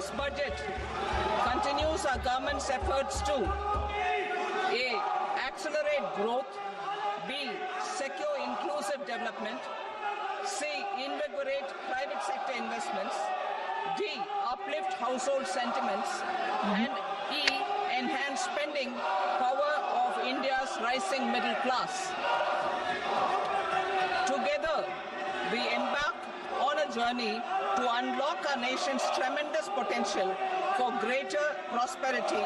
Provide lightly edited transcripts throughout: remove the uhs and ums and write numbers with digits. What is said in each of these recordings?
This budget continues our government's efforts to A. Accelerate growth, B. Secure inclusive development, C. Invigorate private sector investments, D. Uplift household sentiments, and E. Enhance spending power of India's rising middle class. Together, we embark on a journey to unlock our nation's tremendous potential for greater prosperity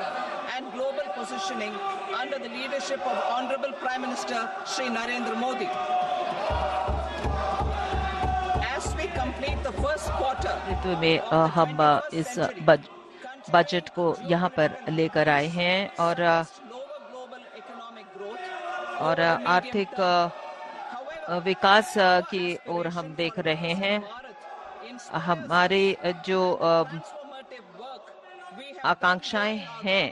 and global positioning under the leadership of Honorable Prime Minister Shri Narendra Modi. As we complete the first quarter में हम इस budget को यहाँ पर लेकर आए हैं और आर्थिक विकास की ओर हम देख रहे हैं। हमारी जो आकांक्षाएं हैं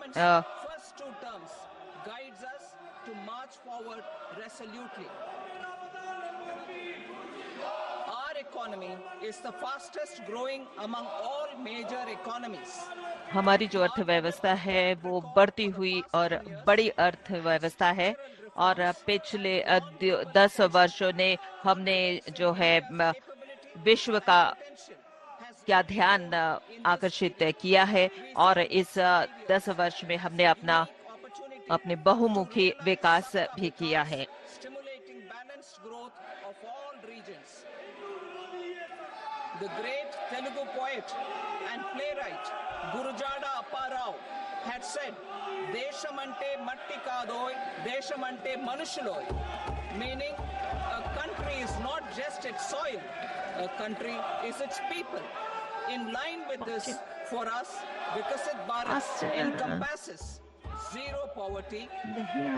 हमारी जो अर्थव्यवस्था है वो बढ़ती हुई और बड़ी अर्थव्यवस्था है और पिछले 10 वर्षों ने हमने जो है विश्व का क्या ध्यान आकर्षित किया है और इस 10 वर्ष में हमने अपने बहुमुखी विकास भी किया है। The great Telugu poet and playwright Gurujada Apparao had said, "Deshamante matti kadoy, deshamante manushuloy," meaning a country is not just its soil, a country is its people. In line with this, for us, Vikasit Bharat encompasses zero poverty,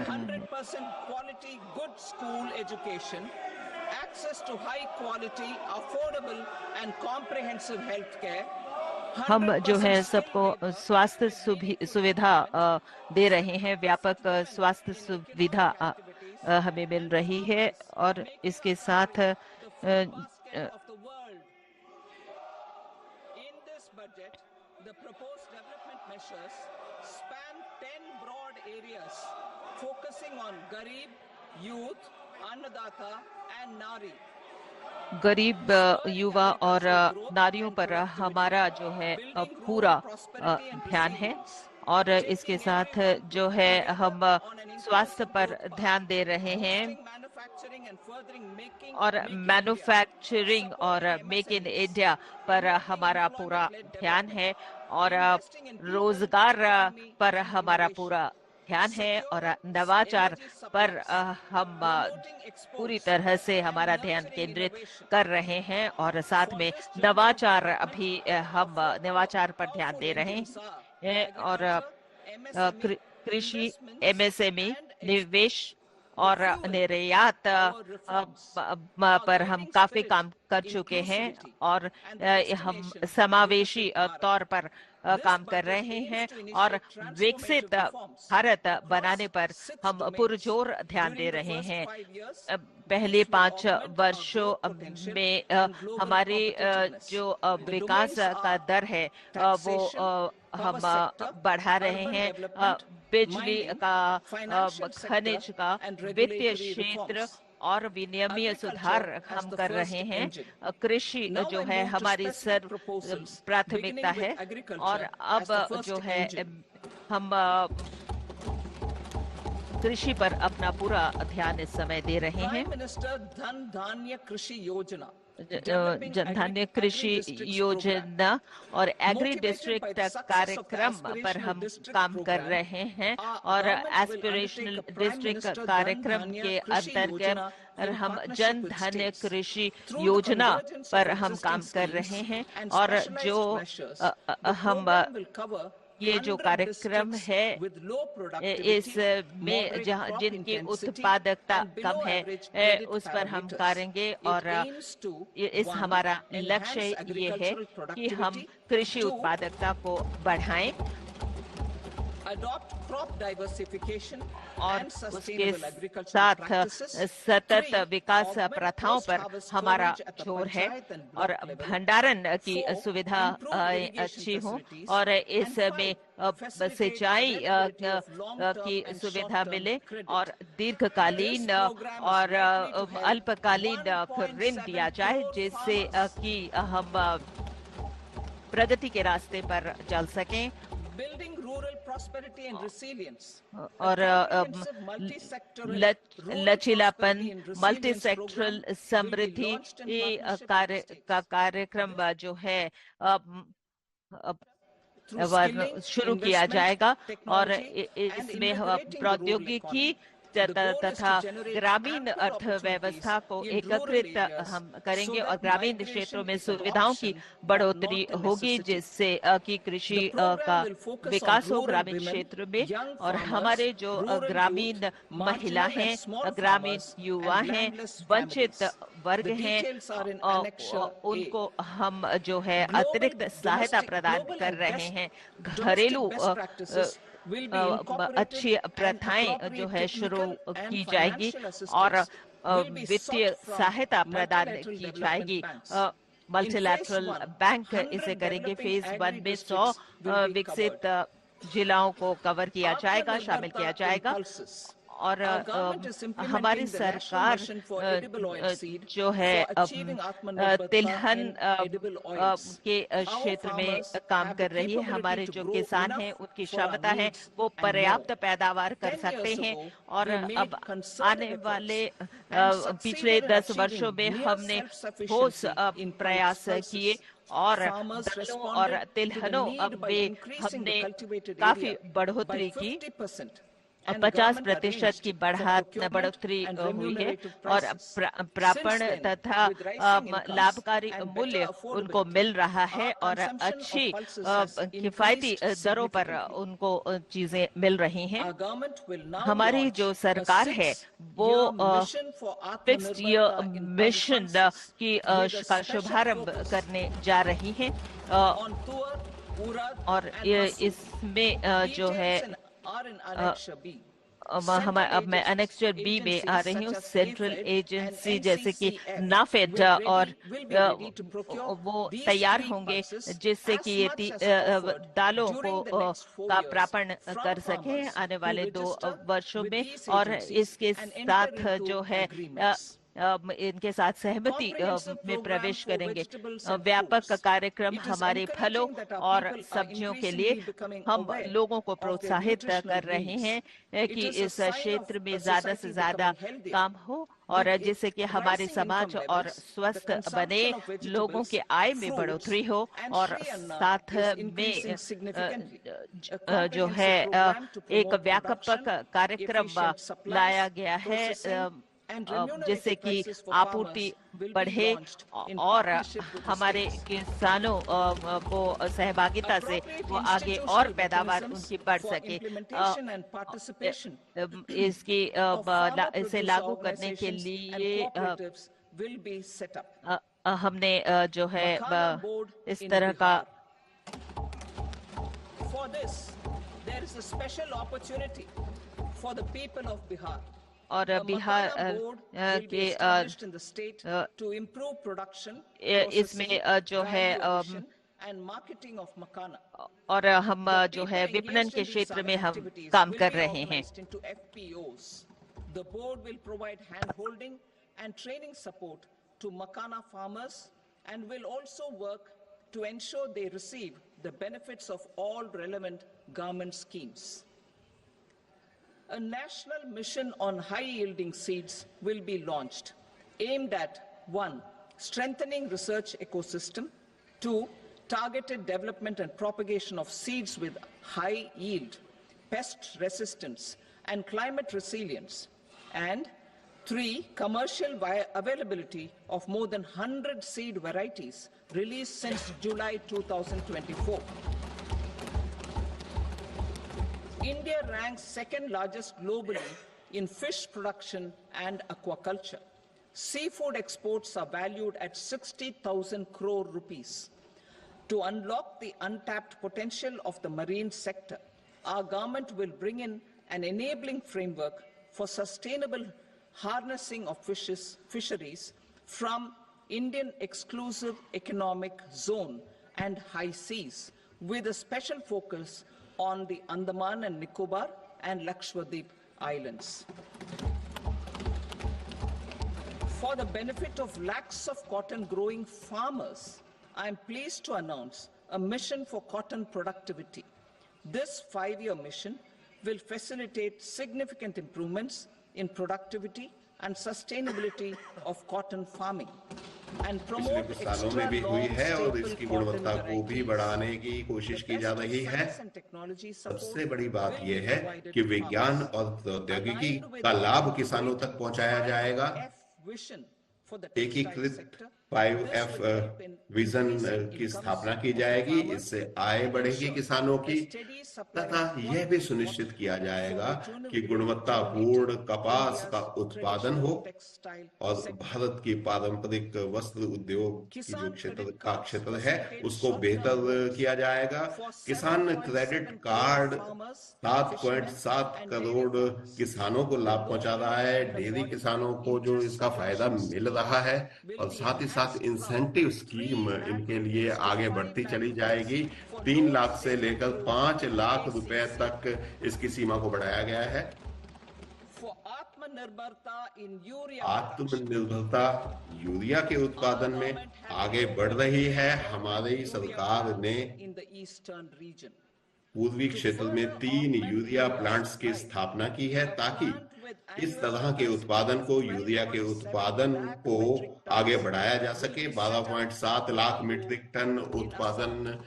100% quality good school education, access to high quality, affordable and comprehensive health care। हम जो है सबको स्वास्थ्य सुविधा दे रहे हैं, व्यापक स्वास्थ्य सुविधा हमें मिल रही है और इसके साथ The proposed development measures span 10 broad areas focusing on Garib, youth, Annadata and Nari। गरीब युवा और नारियों पर हमारा जो है पूरा ध्यान है और इसके साथ जो है हम स्वास्थ्य पर ध्यान दे रहे हैं और मैन्युफैक्चरिंग और मेक इन इंडिया पर हमारा पूरा ध्यान है और रोजगार पर हमारा पूरा ध्यान है और नवाचार पर हम पूरी तरह से हमारा ध्यान केंद्रित कर रहे हैं और साथ में नवाचार भी हम नवाचार पर ध्यान दे रहे हैं और कृषि एमएसएमई निवेश और निर्यात पर हम काफी काम कर चुके हैं और हम समावेशी तौर पर काम कर रहे हैं और विकसित भारत बनाने पर हम पुरजोर ध्यान दे रहे हैं। पहले 5 वर्षों में हमारे जो विकास का दर है वो हम बढ़ा रहे हैं। बिजली का, खनिज का, वित्तीय क्षेत्र और विनियमीय सुधार हम कर रहे हैं। कृषि जो है हमारी सर्व प्राथमिकता है और अब जो है हम कृषि पर अपना पूरा ध्यान इस समय दे रहे हैं। जन धान्य कृषि योजना और एग्री डिस्ट्रिक्ट कार्यक्रम पर हम काम कर रहे हैं और एस्पिरेशनल डिस्ट्रिक्ट कार्यक्रम के अंतर्गत हम जन धान्य कृषि योजना पर हम काम कर रहे हैं और जो हम ये जो कार्यक्रम है इसमें जहाँ जिनकी उत्पादकता कम है उस पर हम करेंगे और इस हमारा लक्ष्य ये है कि हम कृषि उत्पादकता को बढ़ाएं। adopt crop diversification और and उसके sustainable agricultural साथ practices. सतत 3. विकास Augment प्रथाओं पर post-harvest हमारा coverage at the जोर है panchayat and और block level. भंडारण की 4. सुविधा Improve irrigation अच्छी हो facilities. और And इसमें 5. Facilitate सिंचाई availability of long-term की and सुविधा short-term मिले credit. और दीर्घकालीन This program is और likely to help अल्पकालीन ऋण 1.7 दिया जाए crore जिससे farmers. कि हम प्रगति के रास्ते पर चल सकें Building rural prosperity and resilience. A और comprehensive multi-sectoral rural लचीलापन prosperity and multi resilience sectoral program will be Samriddhi launched in partnership with कार्य the का states. कार्यक्रम जो है अ, Through skilling, शुरू किया investment, जाएगा और technology, and इसमें invigorating the rural प्रौद्योगिकी economy. The goal is तथा to generate ग्रामीण ample अर्थव्यवस्था opportunities को in rural एकीकृत areas हम so करेंगे और that ग्रामीण migration क्षेत्रों में is an सुविधाओं की option but बढ़ोतरी not a होगी necessity. जिससे कि कृषि The program का will focus on विकास हो rural ग्रामीण women, क्षेत्र में young और farmers, हमारे जो rural ग्रामीण youth, महिला marginal and हैं small ग्रामीण farmers, युवा and हैं landless वंचित families. वर्ग The हैं details are in Annexure A. उनको हम जो है Global, अतिरिक्त सहायता प्रदान global कर and रहे best, हैं domestic घरेलू best practices will be incorporated अच्छी and प्रथाएं जो appropriate है शुरू technical and की जाएगी financial और assistance will be वित्तीय sought from सहायता प्रदान multilateral की development जाएगी banks. In phase multilateral 1, bank 100 इसे करेंगे developing फेज 1 में 100 agri-districts will be विकसित covered. जिलाओं को कवर किया जाएगा शामिल किया Atmanirbharta जाएगा impulses. और Our government is हमारी implementing the national सरकार mission for edible oilseed जो है for achieving Atmanirbharta तिलहन in edible oils. के Our क्षेत्र में farmers काम have the कर रही है capability हमारे to जो grow किसान enough हैं उनकी for our क्षमता है needs वो and पर्याप्त more. पैदावार कर 10 सकते years हैं ago, और we made अब concerted आने efforts वाले and पिछले succeeded in 10 वर्षों achieving में near हमने ठोस self-sufficiency in प्रयास किए pulses. और Farmers दालों और responded to the तिलहनों need by में increasing the हमने cultivated काफी area by बढ़ोतरी की 50%. और And 50% government की arranged for procurement बढ़ोतरी and हुई है remunerative और prices. प्रापण Since then, तथा with rising incomes लाभकारी and better मूल्य उनको affordability, मिल रहा है our और consumption अच्छी of pulses has किफायती increased दरों पर significantly. उनको चीजें मिल रही हैं Our government will now हमारी launch जो a सरकार है वो 6-year mission for fixed year Atmanirbharta in mission pulses की with a का special शुभारंभ focus करने जा रही है on Tuar, Urad और and Masoor. इसमें जो है Details are in Annexure B. अब Central मैं अनेक्स्टर बी में आ agencies रही हूँ such as central AFED agency and जैसे कि NCCF नाफेड और will be ready to procure वो these तैयार 3 होंगे pulses जिससे as कि ये much as offered दालों को during the next 4 का years प्रापण from कर सके farmers आने who वाले 2 register वर्षों with में these और agencies इसके and enter साथ into जो है agreements. इनके साथ सहमति Comprehensive में program प्रवेश for करेंगे vegetables and व्यापक fruits. कार्यक्रम It is हमारे फलों encouraging that our और people are सब्जियों के लिए increasingly becoming हम aware लोगों को of their प्रोत्साहित nutritional कर रहे needs. हैं It कि is a इस sign of क्षेत्र में a ज्यादा से society ज्यादा becoming healthier. काम हो और With जिससे कि हमारे rising समाज income और levels, the स्वस्थ बने consumption of लोगों vegetables, के आय में fruits, बढ़ोतरी हो and और Shri Anna साथ is में increasing significantly. A जो है comprehensive program to एक promote व्यापक production, कार्यक्रम efficient supplies, लाया गया है processing, and जिससे remunerative कि prices for आपूर्ति farmers will be बढ़े launched in और partnership with the हमारे states. किसानों को सहभागिता से Appropriate वो आगे और institutional पैदावार mechanisms उनकी बढ़ for सके implementation and participation इसकी of farmer इसे producer लागू करने के organizations and लिए cooperatives will be set up. हमने जो है Makana board इस in तरह का Bihar. For this, there is a special opportunity for the people of Bihar. और A Bihar Makana board will be के established in the state to improve production, इसमें processing, जो है value addition, and marketing of Makana. और हम जो है विपणन के क्षेत्र में हम काम कर रहे हैं into FPOs. The board will provide hand-holding and training support to Makana farmers and will also work to ensure they receive the benefits of all relevant government schemes. A national mission on high-yielding seeds will be launched, aimed at 1. Strengthening research ecosystem, 2. Targeted development and propagation of seeds with high yield, pest resistance, and climate resilience, and 3. Commercial availability of more than 100 seed varieties released since July 2024. India ranks second largest globally in fish production and aquaculture. Seafood exports are valued at 60,000 crore rupees. To unlock the untapped potential of the marine sector, our government will bring in an enabling framework for sustainable harnessing of fisheries from Indian exclusive economic zone and high seas, with a special focus on the Andaman and Nicobar and Lakshadweep Islands. For the benefit of lakhs of cotton growing farmers, I am pleased to announce a mission for cotton productivity. This 5-year mission will facilitate significant improvements in productivity and sustainability of cotton farming and पिछले promote कुछ सालों में extra भी हुई long है और staple इसकी cotton गुणवत्ता को भी varieties. बढ़ाने की कोशिश की जा रही है। Science and technology support सबसे बड़ी बात will यह be है provided कि to विज्ञान farmers. और प्रौद्योगिकी Aligned with का the लाभ किसानों तक पहुंचाया जाएगा। 5F vision for the textile एकीकृत sector. 5F This will help in vision increasing की incomes स्थापना की of the जाएगी। farmers इससे आय and बढ़ेगी ensure किसानों a की steady supply तथा of यह भी quality सुनिश्चित cotton किया for जाएगा regional कि गुणवत्तापूर्ण कपास India's का उत्पादन हो traditional textile और sector. भारत की पारंपरिक वस्त्र उद्योग की जो किसान क्षेत्र credit का cards क्षेत्र है facilitate उसको short-term बेहतर loans किया जाएगा। for किसान 7.7 credit crore card farmers, 7.7 fishermen and crore dairy farmers. किसानों को लाभ पहुंचा रहा है। डेयरी किसानों को जो इसका फायदा मिल रहा है और साथ ही साथ इंसेंटिव स्कीम इनके लिए आगे बढ़ती चली जाएगी। 3 लाख से लेकर 5 लाख रुपए तक इसकी सीमा को बढ़ाया गया है। For Atmanirbharta in urea production. आत्मनिर्भरता यूरिया के उत्पादन में आगे बढ़ रही है। हमारी सरकार ने in the eastern region. पूर्वी क्षेत्र में 3 यूरिया प्लांट्स की स्थापना की है ताकि इस तरह के उत्पादन को यूरिया के उत्पादन को आगे बढ़ाया जा सके। 12.7 लाख मीट्रिक टन उत्पादन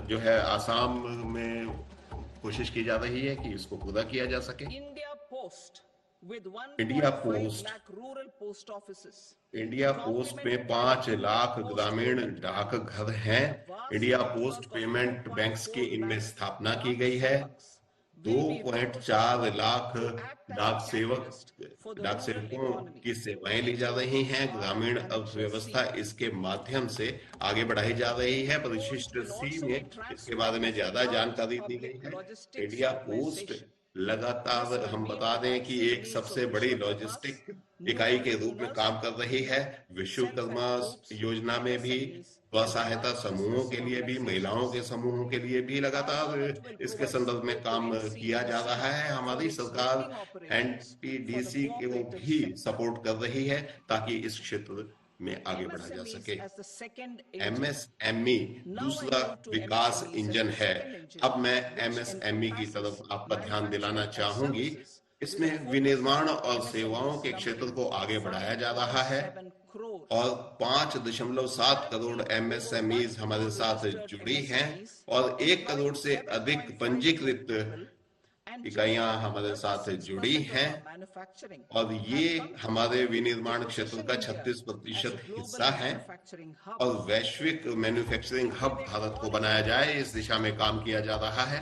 जो है आसाम में कोशिश की जा रही है कि इसको पूरा किया जा सके। India Post with India 1.5 Post lakh rural post offices. India post में 5 लाख ग्रामीण डाकघर हैं। इंडिया पोस्ट पेमेंट बैंक्स की इनमें स्थापना की गई है। 2.4 लाख डाक सेवकों की सेवाएं ली जा रही हैं। ग्रामीण अर्थव्यवस्था इसके माध्यम से आगे बढ़ाई जा रही है। परिशिष्ट सी में इसके बारे में ज्यादा जानकारी दी गई है। इंडिया पोस्ट लगातार हम बता दें कि एक सबसे बड़ी लॉजिस्टिक इकाई के रूप में काम कर रही है। विश्वकर्मा योजना में भी स्वसहायता समूहों के लिए भी, महिलाओं के समूहों के लिए भी लगातार इसके संदर्भ में काम किया जा रहा है। हमारी सरकार एनटीडीसी को भी सपोर्ट कर रही है ताकि इस क्षेत्र में आगे बढ़ा जा सके। एमएसएमई दूसरा विकास इंजन है। अब मैं एमएसएमई की तरफ आपका ध्यान दिलाना चाहूंगी। इसमें विनिर्माण और सेवाओं के क्षेत्र को आगे बढ़ाया जा रहा है और 5.7 करोड़ एमएसएमईज हमारे साथ जुड़ी हैं और 1 करोड़ से अधिक पंजीकृत इकाइयां हमारे साथ जुड़ी हैं और ये हमारे विनिर्माण क्षेत्र का 36% हिस्सा है और वैश्विक मैन्युफैक्चरिंग हब भारत को बनाया जाए, इस दिशा में काम किया जा रहा है।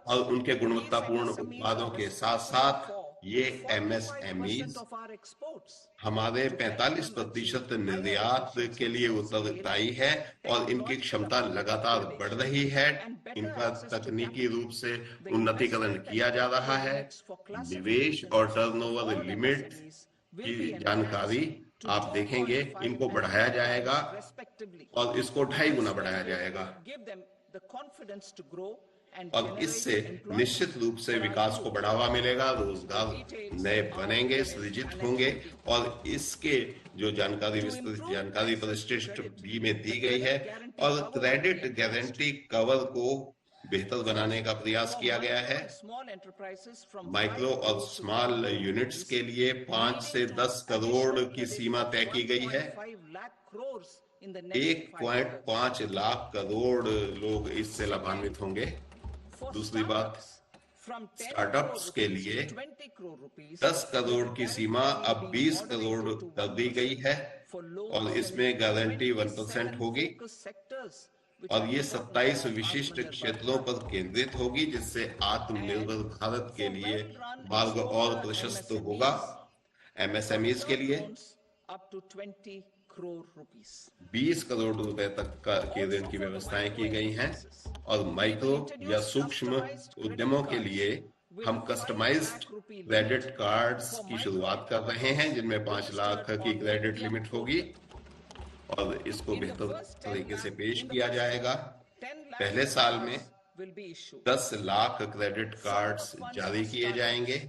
और उनके गुणवत्तापूर्ण उत्पादों के साथ साथ ये एमएसएमईज हमारे 45% निर्यात के लिए उत्तरदायी है और इनकी क्षमता लगातार बढ़ रही है। इनका तकनीकी रूप से उन्नतीकरण किया जा रहा है। निवेश और टर्नओवर लिमिट की जानकारी आप देखेंगे, इनको बढ़ाया जाएगा और इसको 2.5 गुना बढ़ाया जाएगा और इससे निश्चित रूप से विकास को बढ़ावा मिलेगा, रोजगार नए बनेंगे, सृजित होंगे और इसके जो जानकारी विस्तृत जानकारी परिशिष्ट बी में दी गई है और क्रेडिट गारंटी कवर को बेहतर बनाने का प्रयास किया गया है। माइक्रो और स्मॉल यूनिट्स के लिए 5 से 10 करोड़ की सीमा तय की गई है। 1.5 लाख करोड़ लोग इससे लाभान्वित होंगे। दूसरी बात, स्टार्टअप्स के लिए 10 करोड़ की सीमा अब 20 करोड़ कर दी गई है और इसमें गारंटी 1% होगी और ये 27 विशिष्ट क्षेत्रों पर केंद्रित होगी, जिससे आत्मनिर्भर भारत के लिए मार्ग और प्रशस्त होगा। एमएसएमईज के लिए 20 करोड़ रुपए तक के ऋण की व्यवस्थाएं की गई हैं। और माइक्रो या सूक्ष्म उद्यमों के लिए हम कस्टमाइज्ड क्रेडिट कार्ड्स की शुरुआत कर रहे हैं, जिनमें 5 लाख की क्रेडिट लिमिट होगी और इसको बेहतर तरीके से पेश किया जाएगा। पहले साल में 10 लाख क्रेडिट कार्ड्स जारी किए जाएंगे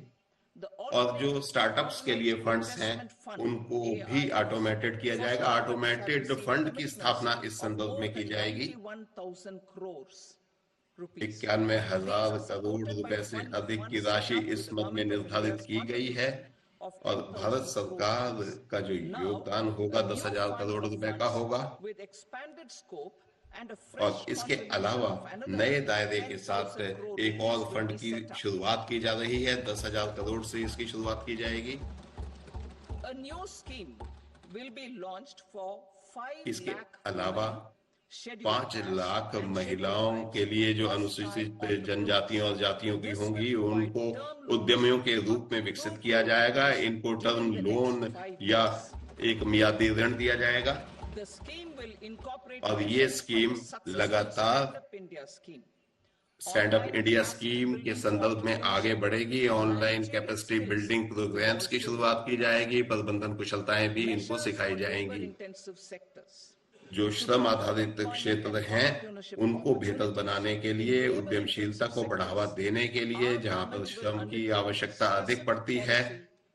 और जो स्टार्टअप्स के लिए फंड्स हैं उनको भी ऑटोमेटेड किया जाएगा। ऑटोमेटेड फंड की स्थापना इस संदर्भ में की जाएगी। 91,000 करोड़ रुपए से अधिक की राशि इस मद में निर्धारित की गई है और भारत सरकार का जो योगदान होगा 10,000 करोड़ रुपए का होगा और इसके अलावा नए दायरे के साथ एक और फंड की शुरुआत की जा रही है। 10,000 करोड़ से इसकी शुरुआत की जाएगी। इसके अलावा 5 लाख महिलाओं के लिए जो अनुसूचित जनजातियों और जातियों की होंगी उनको उद्यमियों के रूप में विकसित किया जाएगा। इनको टर्म लोन या एक मियादी ऋण दिया जाएगा और ये स्कीम लगातार स्टैंड अप इंडिया स्कीम के संदर्भ में आगे बढ़ेगी। ऑनलाइन कैपेसिटी बिल्डिंग प्रोग्राम्स की शुरुआत की जाएगी। प्रबंधन कुशलताएं भी इनको सिखाई जाएंगी। जो श्रम आधारित क्षेत्र हैं उनको बेहतर बनाने के लिए, उद्यमशीलता को बढ़ावा देने के लिए, जहां पर श्रम की आवश्यकता अधिक पड़ती है,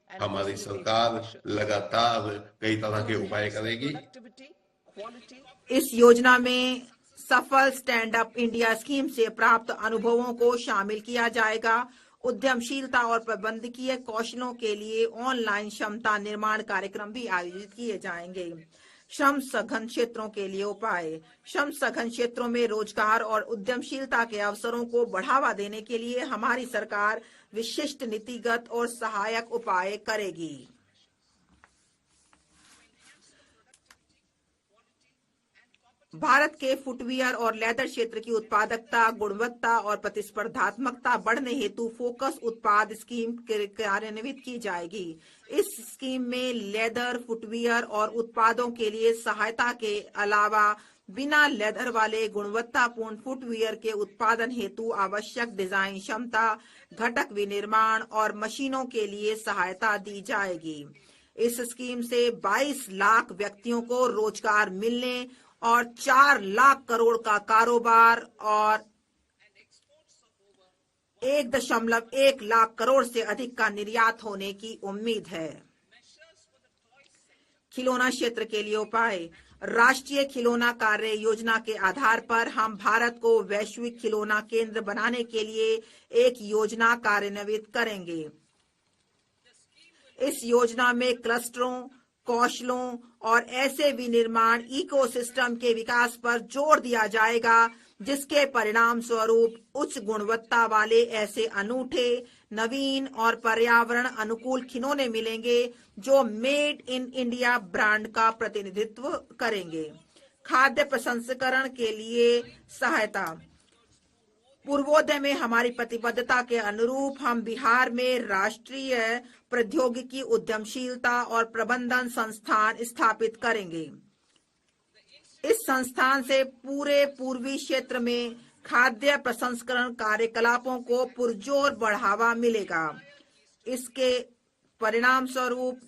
हमारी सरकार लगातार कई तरह के उपाय करेगी। इस योजना में सफल स्टैंड अप इंडिया स्कीम से प्राप्त अनुभवों को शामिल किया जाएगा। उद्यमशीलता और प्रबंधकीय कौशलों के लिए ऑनलाइन क्षमता निर्माण कार्यक्रम भी आयोजित किए जाएंगे। श्रम सघन क्षेत्रों के लिए उपाय। श्रम सघन क्षेत्रों में रोजगार और उद्यमशीलता के अवसरों को बढ़ावा देने के लिए हमारी सरकार विशिष्ट नीतिगत और सहायक उपाय करेगी। भारत के फुटवियर और लेदर क्षेत्र की उत्पादकता, गुणवत्ता और प्रतिस्पर्धात्मकता बढ़ने हेतु फोकस उत्पाद स्कीम कार्यान्वित की जाएगी। इस स्कीम में लेदर, फुटवियर और उत्पादों के लिए सहायता के अलावा बिना लेदर वाले गुणवत्तापूर्ण फुटवियर के उत्पादन हेतु आवश्यक डिजाइन क्षमता, घटक विनिर्माण और मशीनों के लिए सहायता दी जाएगी। इस स्कीम से 22 लाख व्यक्तियों को रोजगार मिलने और 4 लाख करोड़ का कारोबार और 1.1 लाख करोड़ से अधिक का निर्यात होने की उम्मीद है। खिलौना क्षेत्र के लिए उपाय। राष्ट्रीय खिलौना कार्य योजना के आधार पर हम भारत को वैश्विक खिलौना केंद्र बनाने के लिए एक योजना कार्यान्वित करेंगे। इस योजना में क्लस्टरों, कौशलों और ऐसे विनिर्माण इकोसिस्टम के विकास पर जोर दिया जाएगा जिसके परिणाम स्वरूप उच्च गुणवत्ता वाले ऐसे अनूठे, नवीन और पर्यावरण अनुकूल खिलौने मिलेंगे जो मेड इन इंडिया ब्रांड का प्रतिनिधित्व करेंगे। खाद्य प्रसंस्करण के लिए सहायता। पूर्वोदय में हमारी प्रतिबद्धता के अनुरूप हम बिहार में राष्ट्रीय प्रौद्योगिकी उद्यमशीलता और प्रबंधन संस्थान स्थापित करेंगे। इस संस्थान से पूरे पूर्वी क्षेत्र में खाद्य प्रसंस्करण कार्यकलापों को पुरजोर बढ़ावा मिलेगा। इसके परिणाम स्वरूप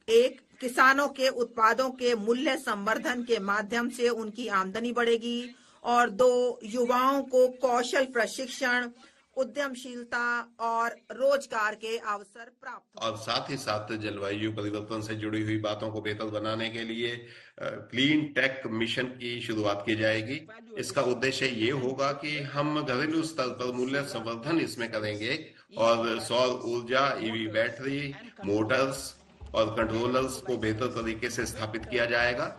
1. किसानों के उत्पादों के मूल्य संवर्धन के माध्यम से उनकी आमदनी बढ़ेगी और 2. युवाओं को कौशल प्रशिक्षण, उद्यमशीलता और रोजगार के अवसर प्राप्त और साथ ही साथ जलवायु परिवर्तन से जुड़ी हुई बातों को बेहतर बनाने के लिए क्लीन टेक मिशन की शुरुआत की जाएगी। इसका उद्देश्य ये होगा कि हम घरेलू स्तर पर मूल्य संवर्धन इसमें करेंगे और सौर ऊर्जा, ईवी बैटरी, मोटर्स और कंट्रोलर्स को बेहतर तरीके से स्थापित किया जाएगा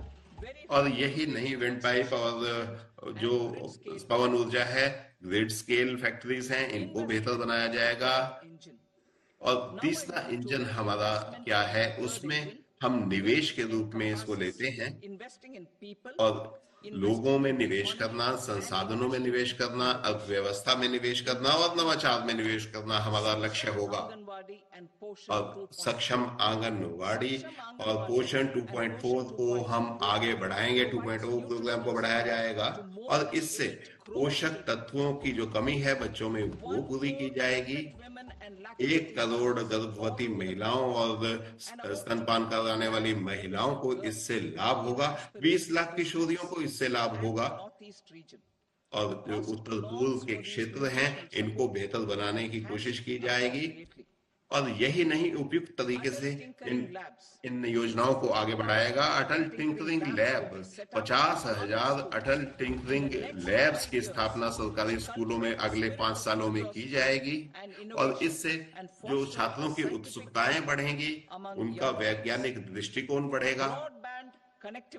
और यही नहीं विंड पाइप और जो पवन ऊर्जा है, ग्रिड स्केल फैक्ट्रीज हैं, इनको बेहतर बनाया जाएगा। और तीसरा इंजन हमारा क्या है, उसमें हम निवेश के रूप में इसको लेते हैं investing in people, और लोगों में निवेश करना, संसाधनों में निवेश करना, अर्थव्यवस्था में निवेश करना और नवाचार में निवेश करना हमारा लक्ष्य होगा। आंगनवाड़ी and पोषण और 2.0 सक्षम आंगनवाड़ी और पोषण 2.4 को हम आगे बढ़ाएंगे, 2.0 प्रोग्राम को बढ़ाया जाएगा और इससे पोषक तत्वों की जो कमी है बच्चों में वो पूरी की जाएगी। 1 करोड़ गर्भवती महिलाओं और स्तनपान कराने वाली महिलाओं को इससे लाभ होगा, 20 लाख किशोरियों को इससे लाभ होगा और जो उत्तर पूर्व के क्षेत्र हैं इनको बेहतर बनाने की कोशिश की जाएगी। और यही नहीं, उपयुक्त तरीके से इन योजनाओं को आगे बढ़ाएगा। अटल टिंकरिंग लैब, 50,000 अटल टिंकरिंग लैब्स की स्थापना सरकारी स्कूलों में अगले 5 सालों में की जाएगी और इससे जो छात्रों की उत्सुकताएं बढ़ेंगी, उनका वैज्ञानिक दृष्टिकोण बढ़ेगा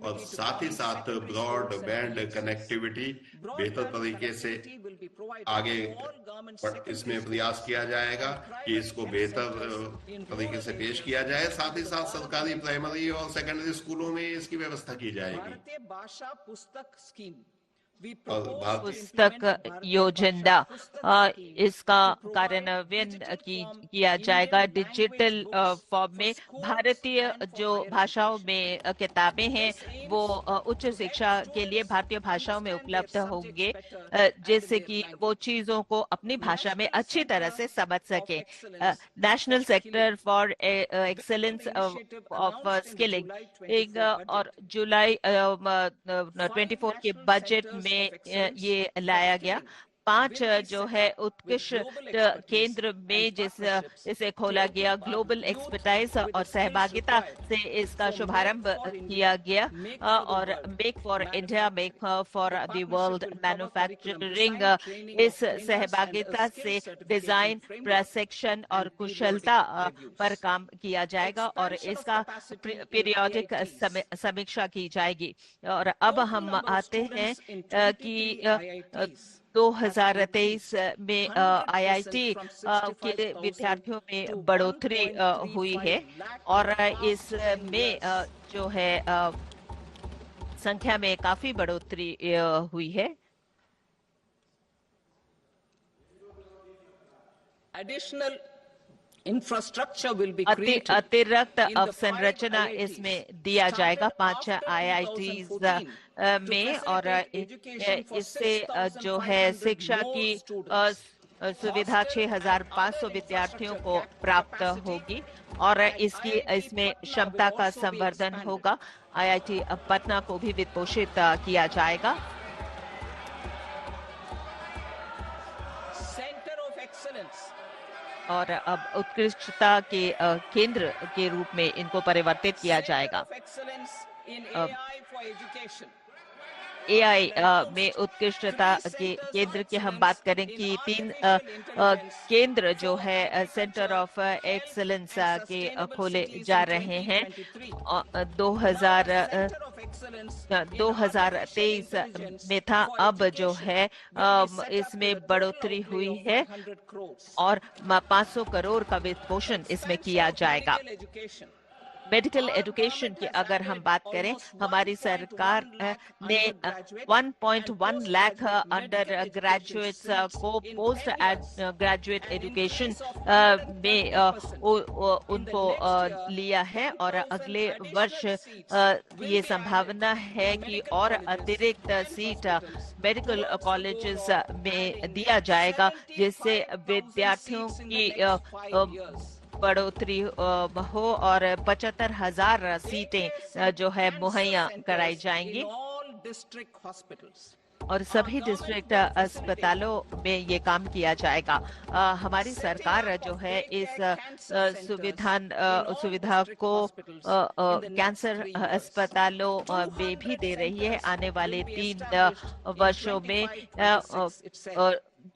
और साथ ही साथ ब्रॉडबैंड कनेक्टिविटी बेहतर तरीके से आगे इसमें प्रयास किया जाएगा कि इसको बेहतर तरीके से पेश किया जाए। साथ ही साथ सरकारी प्राइमरी और सेकेंडरी स्कूलों में इसकी व्यवस्था की जाएगी। भारतीय भाषा पुस्तक स्कीम पुस्तक योजना, इसका कार्यान्वयन किया जाएगा डिजिटल फॉर्म में। भारतीय जो भाषाओं में किताबें हैं वो उच्च शिक्षा के लिए भारतीय भाषाओं में उपलब्ध होंगे, जिससे कि वो चीजों को अपनी भाषा में अच्छी तरह से समझ सके। National sector for excellence of skilling और जुलाई 24 के बजट में ये लाया गया। 5 जो है उत्कृष्ट केंद्र में जिसे खोला गया, ग्लोबल एक्सपर्टाइज और सहभागिता से इसका शुभारंभ किया गया और make for India, make for the world manufacturing, इस सहभागिता से डिजाइन, प्रशिक्षण और कुशलता पर काम किया जाएगा और इसका पीरियोडिक समीक्षा की जाएगी। और अब हम आते हैं कि 2023 में IIT के विद्यार्थियों में बढ़ोतरी हुई है और इसमें जो है संख्या में काफी बढ़ोतरी हुई है। Additional infrastructure will be created अतिरिक्त अवसंरचना इसमें दिया जाएगा 5 IITs में और इससे जो है शिक्षा की सुविधा 6,500 विद्यार्थियों को प्राप्त होगी और इसमें क्षमता का संवर्धन होगा। IIT पटना को भी वित्तपोषित किया जाएगा। Center of Excellence और अब उत्कृष्टता के केंद्र के रूप में इनको परिवर्तित किया जाएगा। AI में उत्कृष्टता के केंद्र की हम बात करें कि 3 केंद्र जो है सेंटर ऑफ एक्सीलेंस के खोले जा रहे हैं। 2023 में था, अब जो है इसमें बढ़ोतरी हुई है और 500 करोड़ का वित्तपोषण इसमें किया जाएगा। मेडिकल एजुकेशन की अगर हम बात करें, हमारी सरकार ने 1.1 लाख अंडर ग्रेजुएट्स को पोस्ट ग्रेजुएट एजुकेशन में उनको लिया है और अगले वर्ष ये संभावना है कि और अतिरिक्त सीट मेडिकल कॉलेजेस में दिया जाएगा, जिससे विद्यार्थियों की बढ़ोतरी हो और 75,000 सीटें जो है मुहैया कराई जाएंगी और सभी डिस्ट्रिक्ट अस्पतालों में ये काम किया जाएगा। हमारी सरकार जो है इस सुविधा को कैंसर अस्पतालों में भी दे रही है। आने वाले 3 वर्षों में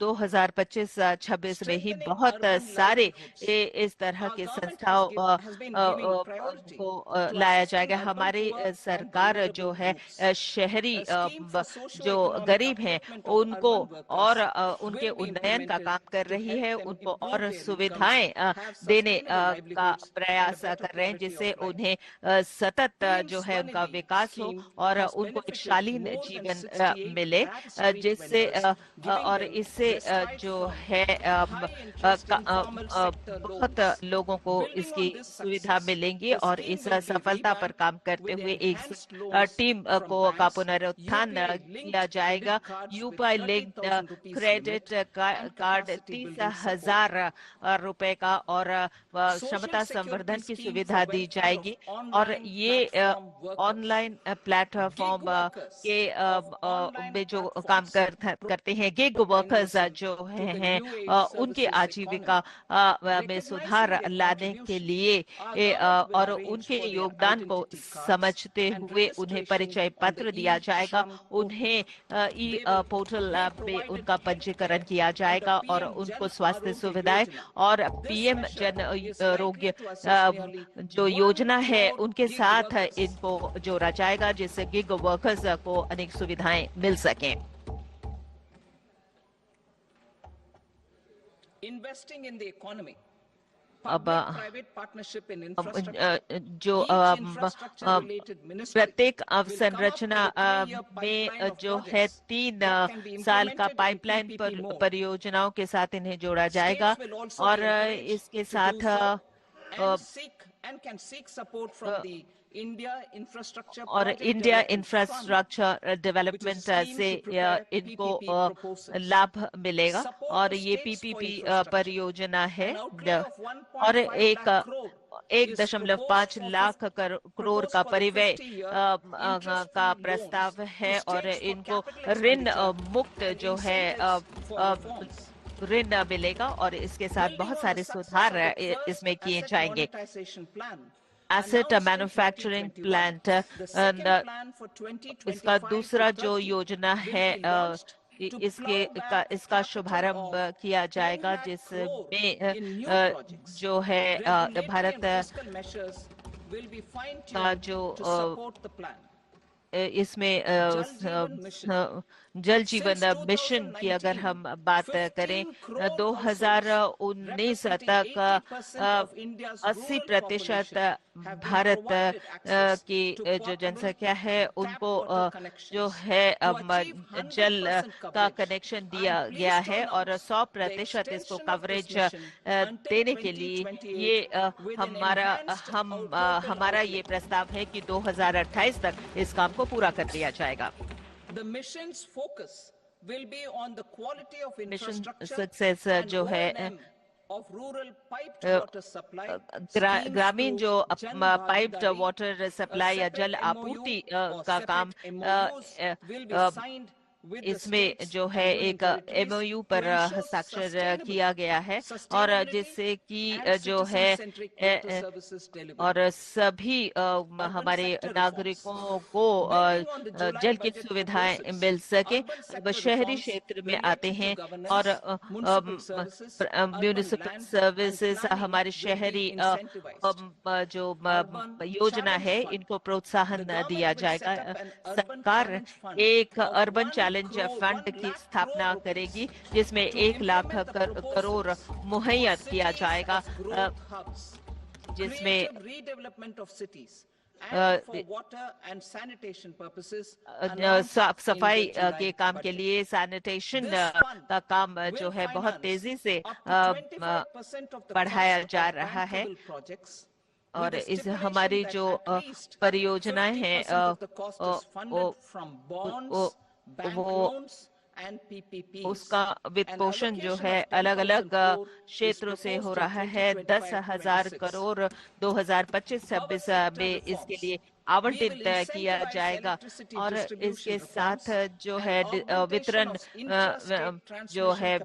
2025-26 में ही बहुत सारे इस तरह के संस्थाओं को लाया जाएगा। हमारी सरकार जो है शहरी जो गरीब हैं उनको और उनके उन्नयन का काम कर रही है, उनको और सुविधाएं देने का प्रयास कर रहे हैं, जिससे उन्हें सतत जो है उनका विकास हो और उनको एक शालीन जीवन मिले, जिससे और इससे जो है बहुत लोगों को इसकी सुविधा मिलेंगी और इस सफलता पर काम करते हुए एक टीम का पुनरुत्थान किया जाएगा। यूपीआई लिंक्ड क्रेडिट कार्ड 30,000 रुपए का और क्षमता संवर्धन की सुविधा दी जाएगी और ये ऑनलाइन प्लेटफॉर्म के में जो काम करते हैं गिग वर्कर्स जो हैं उनके आजीविका में सुधार लाने के लिए और उनके योगदान को समझते हुए उन्हें परिचय पत्र दिया जाएगा, उन्हें ई पोर्टल में उनका पंजीकरण किया जाएगा और उनको स्वास्थ्य सुविधाएं और पीएम जन आरोग्य जो योजना है उनके साथ इनको जोड़ा जाएगा, जिससे गिग वर्कर्स को अनेक सुविधाएं मिल सकें। Investing in the economy. अब जो प्रत्येक अवसंरचना में जो है 3 साल का पाइपलाइन परियोजनाओं के साथ इन्हें जोड़ा जाएगा और इसके साथ और इंडिया इंफ्रास्ट्रक्चर डेवलपमेंट से इनको लाभ मिलेगा और ये पीपीपी परियोजना है और 1.5 लाख करोड़ का परिव्यय का प्रस्ताव है और इनको ऋण मुक्त जो है ऋण मिलेगा और इसके साथ बहुत सारे सुधार इसमें किए जाएंगे। एसेट मैन्युफैक्चरिंग प्लांट इसका दूसरा जो योजना है इसका शुभारंभ किया जाएगा, जिसमें जो है भारत का जो इसमें जल जीवन मिशन की अगर हम बात करें 2019 तक 80% भारत की जो जनसंख्या है उनको जो है जल का कनेक्शन दिया गया है और 100% इसको कवरेज देने के लिए ये हमारा ये प्रस्ताव है कि 2028 तक इस काम को पूरा कर दिया जाएगा। The mission's focus will be on the quality of mission infrastructure success जो है of rural piped water supply, ग्रामीण जो पाइप्ड वाटर सप्लाई या जल आपूर्ति का काम इसमें जो है एक एमओयू पर हस्ताक्षर किया गया है और जिससे कि जो है और सभी हमारे नागरिकों को जल की सुविधाएं मिल सके। अब शहरी क्षेत्र में आते हैं और म्यूनिसिपल सर्विसेज हमारे शहरी जो योजना है इनको प्रोत्साहन दिया जाएगा। सरकार एक अर्बन चैलेंज फंड की स्थापना करेगी जिसमें 1 लाख करोड़ मुहैया किया जाएगा, जिसमें साफ सफाई के काम के लिए सैनिटेशन का काम जो है बहुत तेजी से बढ़ाया जा रहा है और इस हमारी जो परियोजनाएं हैं वो उसका वित्त पोषण जो है अलग अलग क्षेत्रों से हो रहा है। 10,000 करोड़ 2025-26 में इसके लिए आवंटित किया जाएगा और इसके साथ जो है वितरण जो है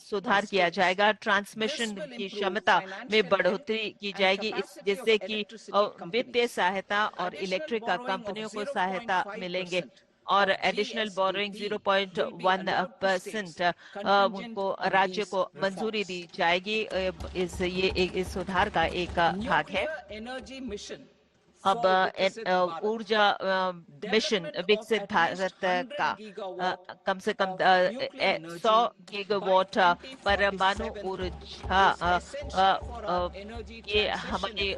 सुधार किया जाएगा। ट्रांसमिशन की क्षमता में बढ़ोतरी की जाएगी जिससे कि वित्तीय सहायता और इलेक्ट्रिक कंपनियों को सहायता मिलेंगे और एडिशनल बोरोइंग 0.1% को राज्य को मंजूरी दी जाएगी। इस सुधार का एक भाग है। एनर्जी मिशन अब ऊर्जा मिशन विकसित भारत का कम से कम 100 गीगावाट परमाणु ऊर्जा ये हमारे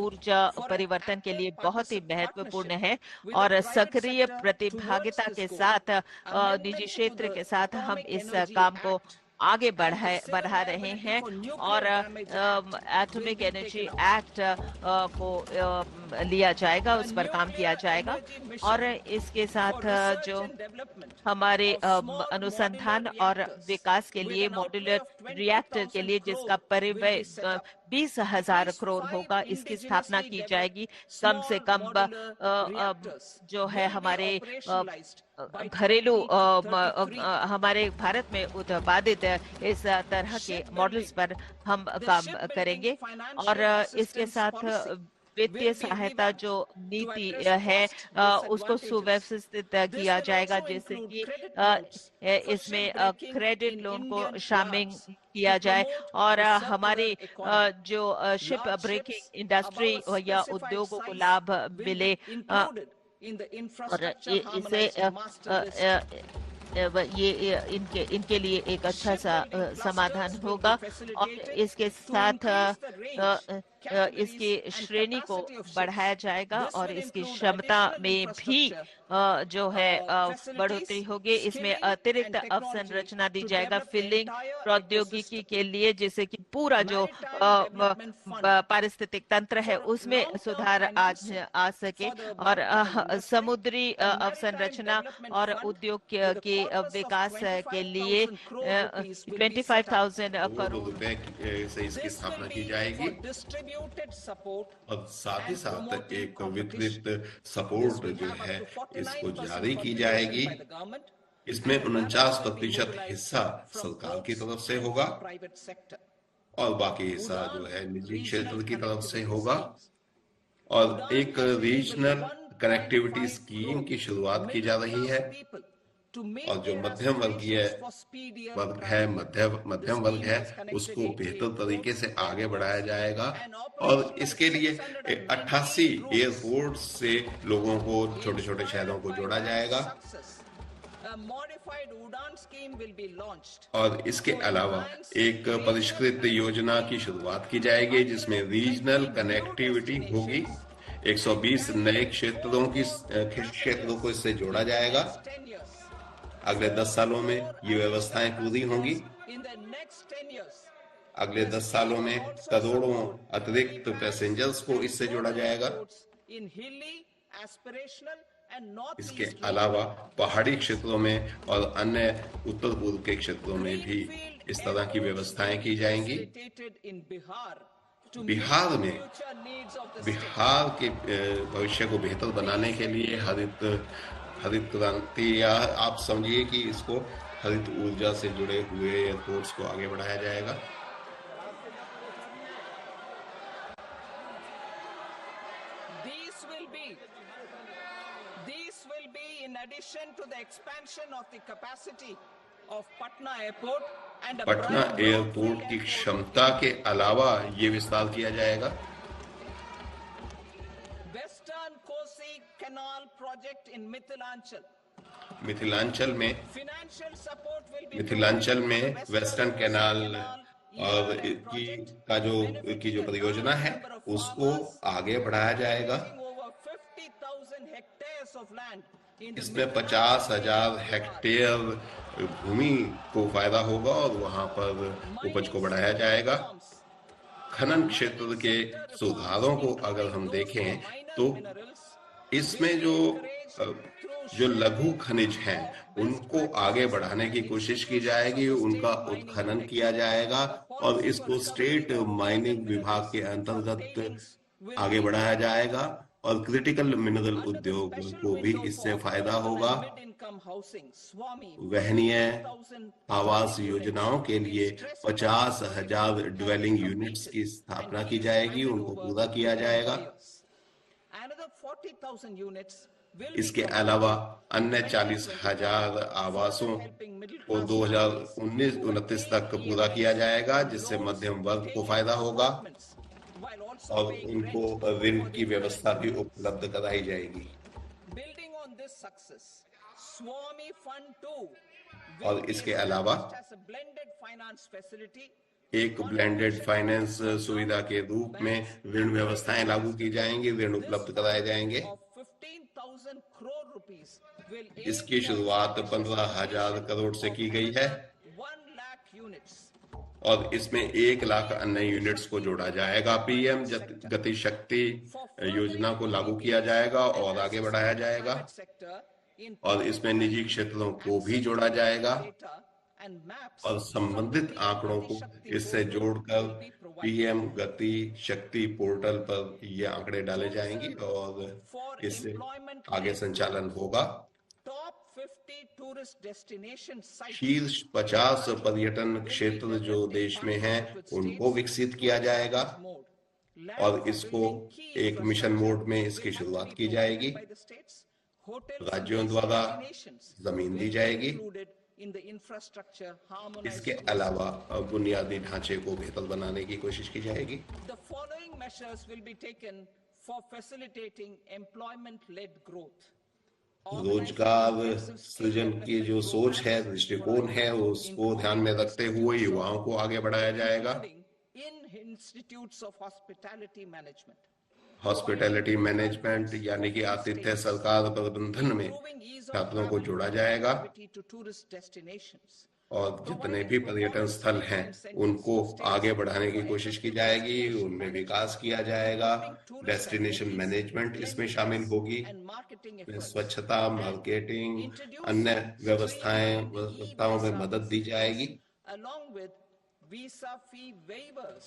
ऊर्जा परिवर्तन के लिए बहुत ही महत्वपूर्ण है और सक्रिय प्रतिभागिता के साथ निजी क्षेत्र के साथ हम इस काम को आगे बढ़ा रहे हैं और एटॉमिक एनर्जी एक्ट को लिया जाएगा, उस पर काम किया जाएगा। और इसके साथ जो हमारे अनुसंधान और विकास के लिए मॉड्यूलर रिएक्टर के लिए जिसका परिव्यय 20,000 करोड़ होगा, इसकी स्थापना की जाएगी। कम से कम जो है हमारे घरेलू हमारे भारत में उत्पादित इस तरह के मॉडल्स पर हम काम करेंगे। और इसके साथ वित्तीय सहायता जो नीति है उसको सुव्यवस्थित किया जाएगा, जैसे कि इसमें क्रेडिट लोन को शामिल किया जाए और हमारे जो शिप ब्रेकिंग इंडस्ट्री या उद्योगों को लाभ मिले और इसे इनके लिए एक अच्छा सा समाधान होगा। और इसके साथ इसकी श्रेणी को बढ़ाया जाएगा और इसकी क्षमता में भी जो है बढ़ोतरी होगी। इसमें अतिरिक्त अवसंरचना दी जाएगा फिलिंग प्रौद्योगिकी के लिए, जिससे कि पूरा जो पारिस्थितिक तंत्र है उसमें सुधार आ सके और समुद्री अवसंरचना और उद्योग के विकास के लिए 25,000 करोड़ रुपए से इसकी स्थापना की जाएगी और साथ ही साथ एक वितरित सपोर्ट जो है इसको जारी की जाएगी। इसमें 49% हिस्सा सरकार की तरफ से होगा और बाकी हिस्सा जो है निजी क्षेत्र की तरफ से होगा। और एक रीजनल कनेक्टिविटी स्कीम की शुरुआत की जा रही है और जो मध्यम वर्ग है उसको बेहतर तरीके से आगे बढ़ाया जाएगा। और इसके लिए 88 एयरपोर्ट से लोगों को, छोटे छोटे शहरों को जोड़ा जाएगा। और इसके अलावा एक परिष्कृत योजना की शुरुआत की जाएगी जिसमें रीजनल कनेक्टिविटी होगी। 120 नए क्षेत्रों को इससे जोड़ा जाएगा। अगले 10 सालों में ये व्यवस्थाएं पूरी होंगी। अगले 10 सालों में करोड़ों अतिरिक्त पैसेंजर्स को इससे जोड़ा जाएगा। इसके अलावा पहाड़ी क्षेत्रों में और अन्य उत्तर पूर्व के क्षेत्रों में भी इस तरह की व्यवस्थाएं की जाएंगी। बिहार के भविष्य को बेहतर बनाने के लिए हरित क्रांति, या आप समझिए कि इसको हरित ऊर्जा से जुड़े हुए एयरपोर्ट्स को आगे बढ़ाया जाएगा। These will be in addition to the expansion of the capacity of Patna Airport and Patna airport की क्षमता के अलावा ये विस्तार किया जाएगा। Western Kosi Canal project in Mithilanchal. Mithilanchal में वेस्टर्न कैनाल और की जो परियोजना है उसको आगे बढ़ाया जाएगा। इसमें 50,000 हेक्टेयर भूमि को फायदा होगा और वहां पर उपज को बढ़ाया जाएगा। खनन क्षेत्र के सुधारों को अगर हम देखें तो इसमें जो लघु खनिज हैं उनको आगे बढ़ाने की कोशिश की जाएगी, उनका उत्खनन किया जाएगा और इसको स्टेट माइनिंग विभाग के अंतर्गत आगे बढ़ाया जाएगा और क्रिटिकल मिनरल उद्योग को भी इससे फायदा होगा। वहनीय आवास योजनाओं के लिए 50,000 ड्वेलिंग यूनिट्स की स्थापना की जाएगी, उनको पूरा किया जाएगा। इसके अलावा अन्य 40,000 आवासों को 2019-29 तक पूरा किया जाएगा, जिससे मध्यम वर्ग को फायदा होगा और उनको ऋण की व्यवस्था भी उपलब्ध कराई जाएगी। Building on this success, Swami Fund 2 और इसके अलावा as a blended finance facility एक ब्लेंडेड फाइनेंस सुविधा के रूप में ऋण व्यवस्थाएं लागू की जाएंगी, ऋण उपलब्ध कराए जाएंगे। of 15,000 crore rupees will aim इसकी शुरुआत 15,000 करोड़ से की गई है 1 lakh units. और इसमें 1 लाख अन्य यूनिट्स को जोड़ा जाएगा। पीएम गति शक्ति योजना को लागू किया जाएगा और आगे बढ़ाया जाएगा Private sector in और इसमें निजी क्षेत्रों को भी जोड़ा जाएगा data and maps और संबंधित आंकड़ों को इससे जोड़कर पीएम गति शक्ति पोर्टल पर ये आंकड़े डाले जाएंगे और इससे आगे संचालन होगा। top 50 tourist destination sites शीर्ष 50 पर्यटन क्षेत्र जो देश में हैं उनको विकसित किया जाएगा mode. और इसको एक मिशन मोड में इसकी शुरुआत की जाएगी। By the states, hotels राज्यों द्वारा destinations जमीन दी will be जाएगी। included in the infrastructure इसके harmonized. अलावा बुनियादी ढांचे को बेहतर बनाने की कोशिश की जाएगी। The following measures will be taken for facilitating employment-led growth. रोजगार सृजन की जो सोच है, दृष्टिकोण है, उसको ध्यान में रखते हुए युवाओं को आगे बढ़ाया जाएगा। In institutes of hospitality management. Hospitality management यानी कि आतिथ्य सरकार प्रबंधन में Improving ease of छात्रों को travel जोड़ा and जाएगा connectivity to tourist destinations. और जितने भी पर्यटन स्थल हैं उनको आगे बढ़ाने की कोशिश की जाएगी, उनमें विकास किया जाएगा। डेस्टिनेशन मैनेजमेंट इसमें शामिल होगी, And marketing इसमें efforts. स्वच्छता, मार्केटिंग, अन्य व्यवस्थाओं में मदद दी जाएगी Along with visa fee waivers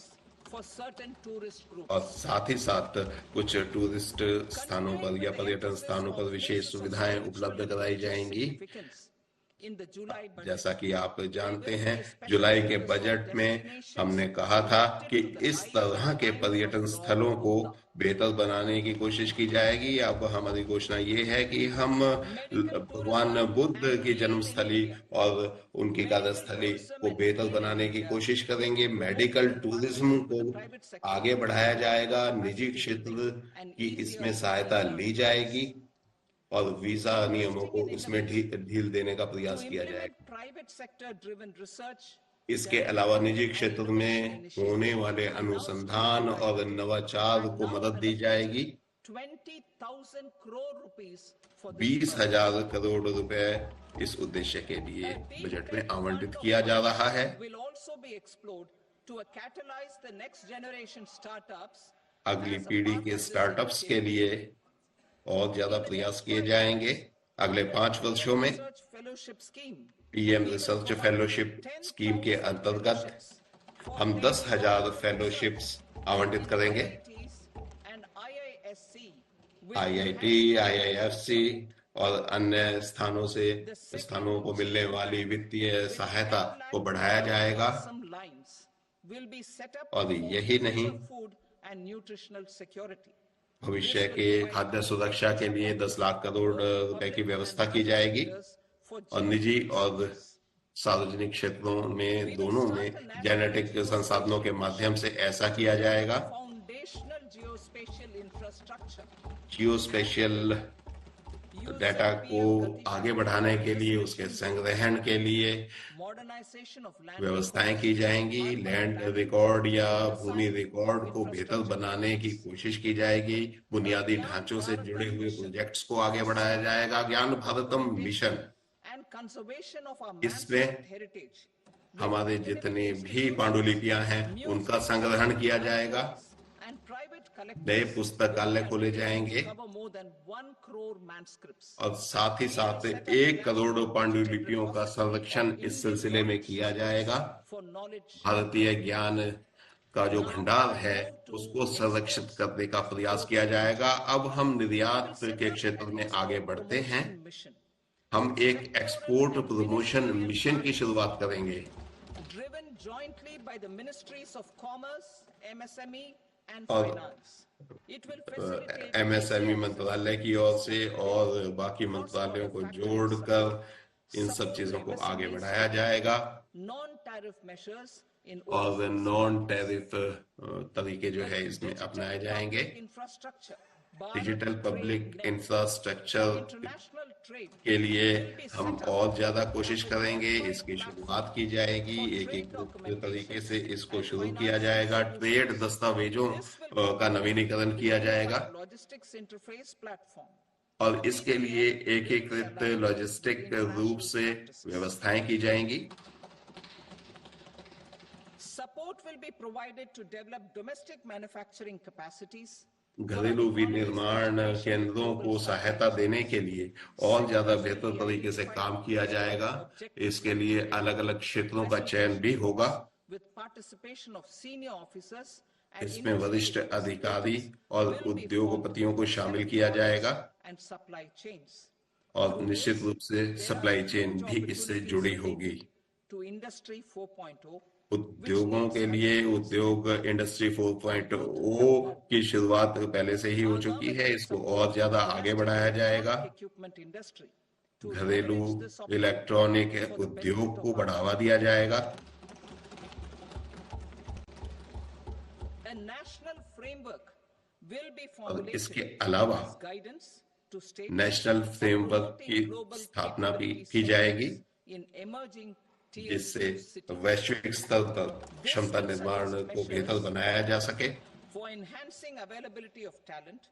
for certain tourist groups. और साथ ही साथ कुछ टूरिस्ट स्थानों पर या पर्यटन स्थानों पर विशेष सुविधाएं उपलब्ध कराई जाएंगी। In the July budget, जैसा कि आप जानते हैं, जुलाई के बजट में हमने कहा था कि इस तरह के पर्यटन स्थलों को बेहतर बनाने की कोशिश की जाएगी। अब हमारी घोषणा ये है कि हम भगवान बुद्ध की जन्मस्थली और उनकी कार्यस्थली को बेहतर बनाने की कोशिश करेंगे। मेडिकल टूरिज्म को आगे बढ़ाया जाएगा, निजी क्षेत्र की इसमें सहायता ली जाएगी और वीजा नियमों को इसमें ढील देने का प्रयास किया जाएगा। private sector driven research. इसके अलावा निजी क्षेत्र में होने वाले अनुसंधान और नवाचार को मदद दी जाएगी। 20,000 crore rupees for this 20,000 crore रुपए इस उद्देश्य के लिए बजट में आवंटित किया जा रहा है। will also be explored to catalyze the next generation startups. अगली पीढ़ी के स्टार्टअप्स के लिए और ज्यादा प्रयास किए जाएंगे। अगले 5 वर्षों में Research fellowship scheme. PM research fellowship scheme के अंतर्गत हम 10,000 फेलोशिप्स आवंटित करेंगे। And IISC will आईआईटी, आईआईएफसी और अन्य स्थानों को मिलने वाली वित्तीय सहायता को बढ़ाया जाएगा। some lines will be set up और for यही नहीं, future food and nutritional security. भविष्य के खाद्य सुरक्षा के लिए 10 लाख करोड़ रुपए की व्यवस्था की जाएगी और निजी और सार्वजनिक क्षेत्रों में दोनों में जेनेटिक संसाधनों के माध्यम से ऐसा किया जाएगा। Foundational geospatial infrastructure. Geospatial data को आगे बढ़ाने के लिए, उसके संग्रहण के लिए Modernization of land व्यवस्थाएं की जाएंगी। लैंड रिकॉर्ड या भूमि रिकॉर्ड को बेहतर बनाने की कोशिश की जाएगी। बुनियादी ढांचों से जुड़े हुए प्रोजेक्ट्स को आगे बढ़ाया जाएगा। ज्ञान Bharatam mission, and conservation of our इसमें Mansfield heritage. हमारे जितने भी पांडुलिपियां हैं उनका संग्रहण किया जाएगा। And private collectors नए पुस्तकालय खोले जाएंगे cover more than 1 crore manuscripts. और साथ ही साथ 1 करोड़ पांडुलिपियों का संरक्षण इस सिलसिले में किया जाएगा। For knowledge भारतीय ज्ञान का जो भंडार है उसको संरक्षित करने का प्रयास किया जाएगा। अब हम निर्यात के क्षेत्र में आगे बढ़ते हैं। mission, हम एक एक्सपोर्ट प्रमोशन मिशन की शुरुआत करेंगे driven jointly by the Ministries of Commerce, MSME, and और finance. It will facilitate MSME easier मंत्रालय access की to ओर से facility और बाकी cross-border मंत्रालयों को factory जोड़कर इन सब support चीजों को आगे MSMEs बढ़ाया जाएगा non-tariff measures in और overseas नॉन markets. टैरिफ तरीके जो है इसमें अपनाए जाएंगे। Digital public infrastructure, Bharat digital Trade public Network, infrastructure international trade के लिए will be हम set up और ज्यादा with कोशिश a करेंगे, unified इसकी शुरुआत platform की जाएगी, for एक trade एक documentation तरीके से इसको and शुरू किया financing जाएगा। solutions. ट्रेड दस्तावेजों This will का नवीनीकरण किया जाएगा unified logistics interface platform. और इसके लिए एकीकृत लॉजिस्टिक रूप से व्यवस्थाएं की जाएंगी। Support will be provided to develop domestic manufacturing capacities. घरेलू विनिर्माण केंद्रों को सहायता देने के लिए और ज्यादा बेहतर तरीके से काम किया जाएगा। इसके लिए अलग अलग क्षेत्रों का चयन भी होगा। With participation of senior officers and इसमें industry वरिष्ठ leaders, अधिकारी और will be उद्योगपतियों को formed to शामिल set किया products जाएगा and supply chains. और निश्चित रूप से सप्लाई चेन भी इससे जुड़ी होगी। To Industry 4.0, उद्योगों के लिए उद्योग इंडस्ट्री 4.0 की शुरुआत पहले से ही हो चुकी है, इसको और ज्यादा आगे बढ़ाया जाएगा। equipment industry to घरेलू leverage this opportunity electronic for the benefit उद्योग of को our बढ़ावा दिया जाएगा। A national framework will be और इसके formulated अलावा as guidance to states national for framework की promoting global स्थापना भी capability की जाएगी, centers in emerging tier जिससे 2 cities वैश्विक स्तर पर क्षमता निर्माण को बेहतर बनाया जा सके for enhancing availability of talent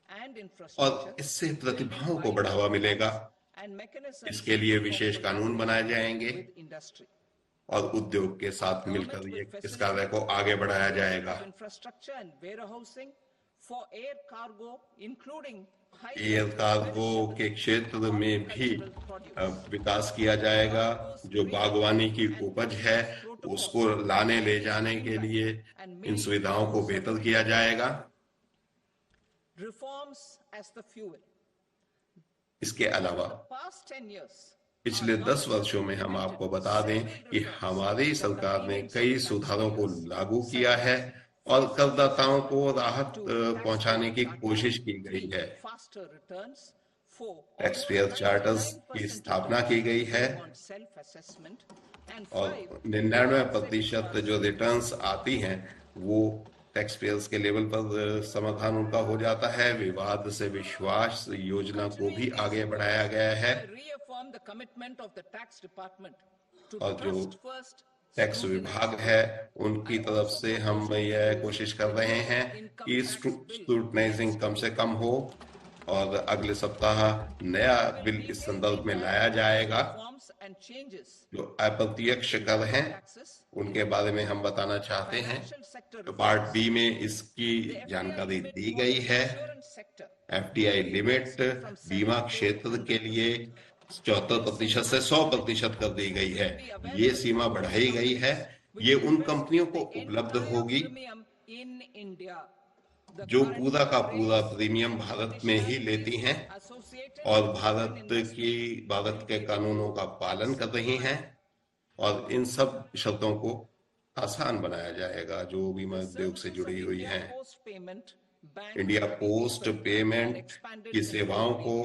and और infrastructure इससे प्रतिभाओं को बढ़ावा मिलेगा। and mechanisms इसके लिए for विशेष कानून बनाए जाएंगे with industry. और उद्योग के साथ मिलकर ये इस कार्य को आगे बढ़ाया जाएगा। Infrastructure and warehousing for air cargo, including high air cargo के क्षेत्र में भी विकास किया जाएगा। जो बागवानी की उपज है उसको लाने ले जाने के लिए इन सुविधाओं को बेहतर किया जाएगा। reforms as the fuel. इसके अलावा Past 10 years, पिछले 10 वर्षों में हम आपको बता दें कि हमारी सरकार ने कई सुधारों को लागू किया है और करदाताओं को राहत पहुंचाने की कोशिश की गई है। faster returns for tax payer charters की स्थापना की गई है on self-assessment and और 5 99% जो रिटर्न्स आती हैं वो टैक्स पेयर्स के लेवल पर समाधान उनका हो जाता है। विवाद से विश्वास योजना को भी आगे बढ़ाया गया है reaffirm the commitment of the tax department to और जो trust first टैक्स विभाग है उनकी तरफ से हम यह कोशिश कर रहे हैं कि स्क्रूटनाइजिंग कम से कम हो और अगले सप्ताह नया बिल इस संदर्भ में लाया जाएगा। reforms and changes जो अप्रत्यक्ष कर हैं taxes उनके बारे में हम बताना चाहते हैं। financial sector तो पार्ट बी में इसकी जानकारी दी गई है। insurance sector FDI लिमिट बीमा क्षेत्र के लिए 74% से 100% कर दी गई है। ये सीमा बढ़ाई गई है। ये उन कंपनियों को उपलब्ध होगी premium in India. The जो current पूरा का पूरा प्रीमियम भारत में ही लेती हैं associated और भारत के कानूनों का पालन कर रही हैं और इन सब शर्तों को आसान बनाया जाएगा जो बीमा उद्योग से जुड़ी हुई हैं। post payment bank India post payment की सेवाओं को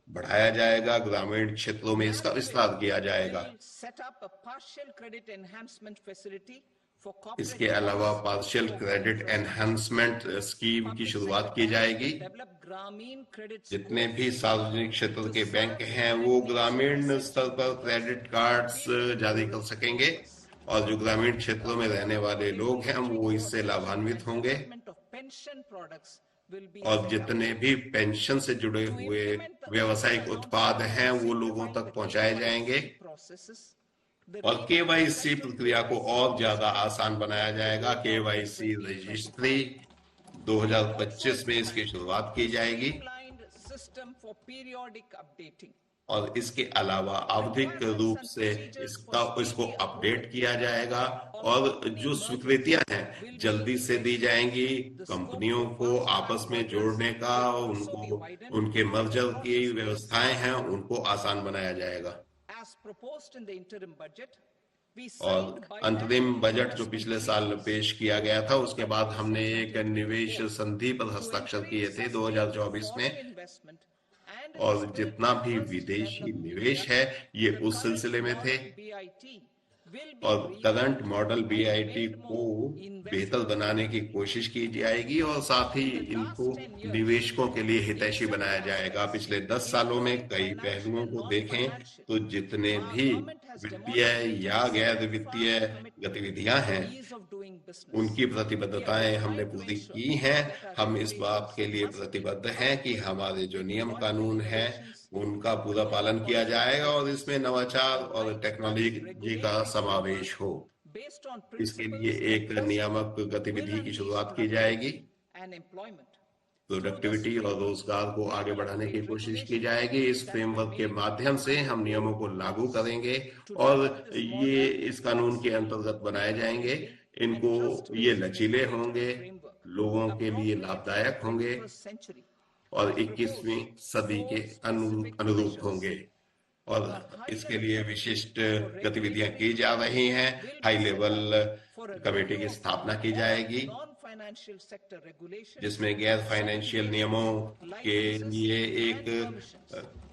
बढ़ाया जाएगा। ग्रामीण क्षेत्रों में इसका विस्तार किया जाएगा। will set up a partial credit enhancement facility for इसके corporate अलावा पार्शियल क्रेडिट एनहांसमेंट स्कीम की शुरुआत की जाएगी। develop Grameen credit जितने भी सार्वजनिक क्षेत्र के बैंक हैं वो ग्रामीण स्तर पर क्रेडिट कार्ड्स जारी कर सकेंगे और जो ग्रामीण क्षेत्रों में रहने वाले लोग हैं वो इससे लाभान्वित होंगे Development of pension products will be और जितने भी पेंशन से जुड़े हुए व्यावसायिक उत्पाद हैं वो लोगों तक पहुंचाए जाएंगे processes. The और केवाईसी प्रक्रिया को और ज्यादा आसान बनाया जाएगा। केवाईसी रजिस्ट्री 2025 में इसकी शुरुआत की जाएगी streamlined system for periodic updating. और इसके अलावा आवधिक रूप से इसको अपडेट किया जाएगा और जो स्वीकृतियां हैं जल्दी से दी जाएंगी। कंपनियों को आपस में जोड़ने का उनको उनके मर्जर की व्यवस्थाएं हैं उनको आसान बनाया जाएगा। As proposed in the interim budget, और अंतरिम बजट जो पिछले साल पेश किया गया था, उसके बाद हमने एक निवेश संधि पर हस्ताक्षर किए थे 2024 में, और जितना भी विदेशी निवेश है ये उस सिलसिले में थे। और करंट मॉडल BIT को बेहतर बनाने की कोशिश की जाएगी और साथ ही इनको निवेशकों के लिए हितैषी बनाया जाएगा। पिछले 10 सालों में कई पहलुओं को देखें तो जितने भी वित्तीय या गैर वित्तीय गतिविधियां हैं उनकी प्रतिबद्धताएं हमने पूरी की हैं। हम इस बात के लिए प्रतिबद्ध हैं कि हमारे जो नियम कानून हैं उनका पूरा पालन किया जाएगा और इसमें नवाचार और टेक्नोलॉजी का समावेश हो। इसके लिए एक नियामक गतिविधि की शुरुआत की जाएगी। प्रोडक्टिविटी और रोजगार को आगे बढ़ाने की कोशिश की जाएगी। इस फ्रेमवर्क के माध्यम से हम नियमों को लागू करेंगे और ये इस कानून के अंतर्गत बनाए जाएंगे। ये लचीले होंगे, लोगों के लिए लाभदायक होंगे और 21वीं सदी के अनुरूप होंगे। और इसके लिए विशिष्ट गतिविधियां की जा रही हैं। हाई लेवल कमेटी की स्थापना की जाएगी जिसमें गैर फाइनेंशियल नियमों के लिए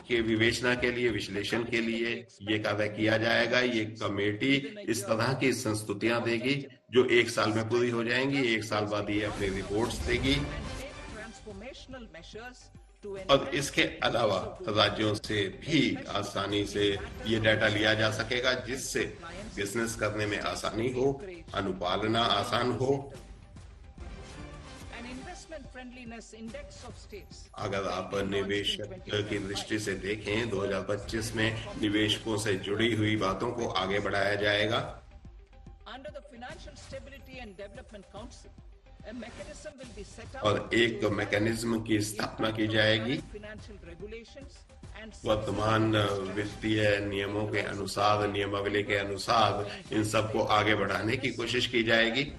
के विवेचना के लिए, विश्लेषण के लिए ये कार्य किया जाएगा। ये कमेटी इस तरह की संस्तुतियां देगी जो 1 साल में पूरी हो जाएंगी। 1 साल बाद ये अपनी रिपोर्ट्स देगी। और इसके अलावा राज्यों से भी आसानी से ये डाटा लिया जा सकेगा जिससे बिजनेस करने में आसानी हो, अनुपालना आसान हो। अगर आप निवेशक की दृष्टि से देखें 2025 में निवेशकों से जुड़ी हुई बातों को आगे बढ़ाया जाएगा। और एक मैकेनिज्म की स्थापना की जाएगी। वर्तमान वित्तीय नियमों के अनुसार, नियमावली के अनुसार इन सबको आगे बढ़ाने की कोशिश की जाएगी।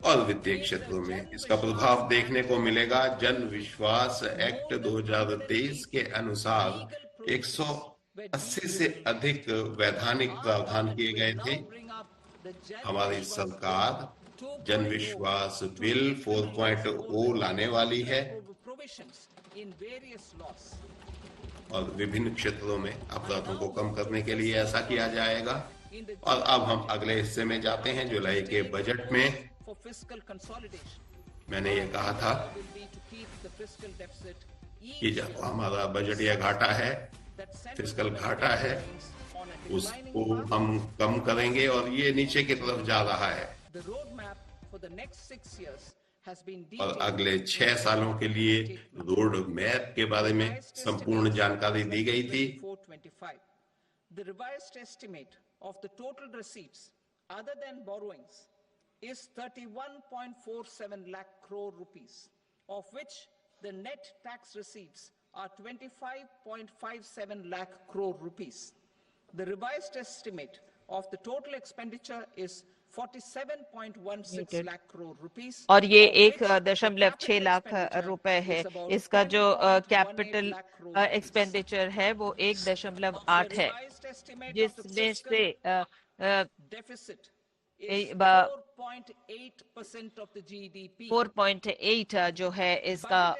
और वित्तीय क्षेत्रों में इसका प्रभाव देखने को मिलेगा। जन विश्वास एक्ट 2023 के अनुसार 180 से अधिक वैधानिक प्रावधान किए गए थे। हमारी सरकार जन विश्वास बिल 4.0 लाने वाली है और विभिन्न क्षेत्रों में अपराधों को कम करने के लिए ऐसा किया जाएगा। और अब हम अगले हिस्से में जाते हैं। जुलाई के बजट में मैंने ये कहा था कि जब हमारा बजट या घाटा है, फिस्कल घाटा है, उसको हम कम करेंगे और ये नीचे की तरफ जा रहा है। और अगले 6 सालों के लिए रोड मैप के बारे में संपूर्ण जानकारी दी गई थी। The revised estimate of the total receipts other than borrowings is 31.47 lakh crore rupees, of which the net tax receipts are 25.57 lakh crore rupees. The revised estimate of the total expenditure is 47.16 lakh crore rupees. और ये 1.6 लाख रुपए है। इसका जो capital expenditure है वो 1.8 है, जिसमें से डेफिसिट 4.8 जो है इसका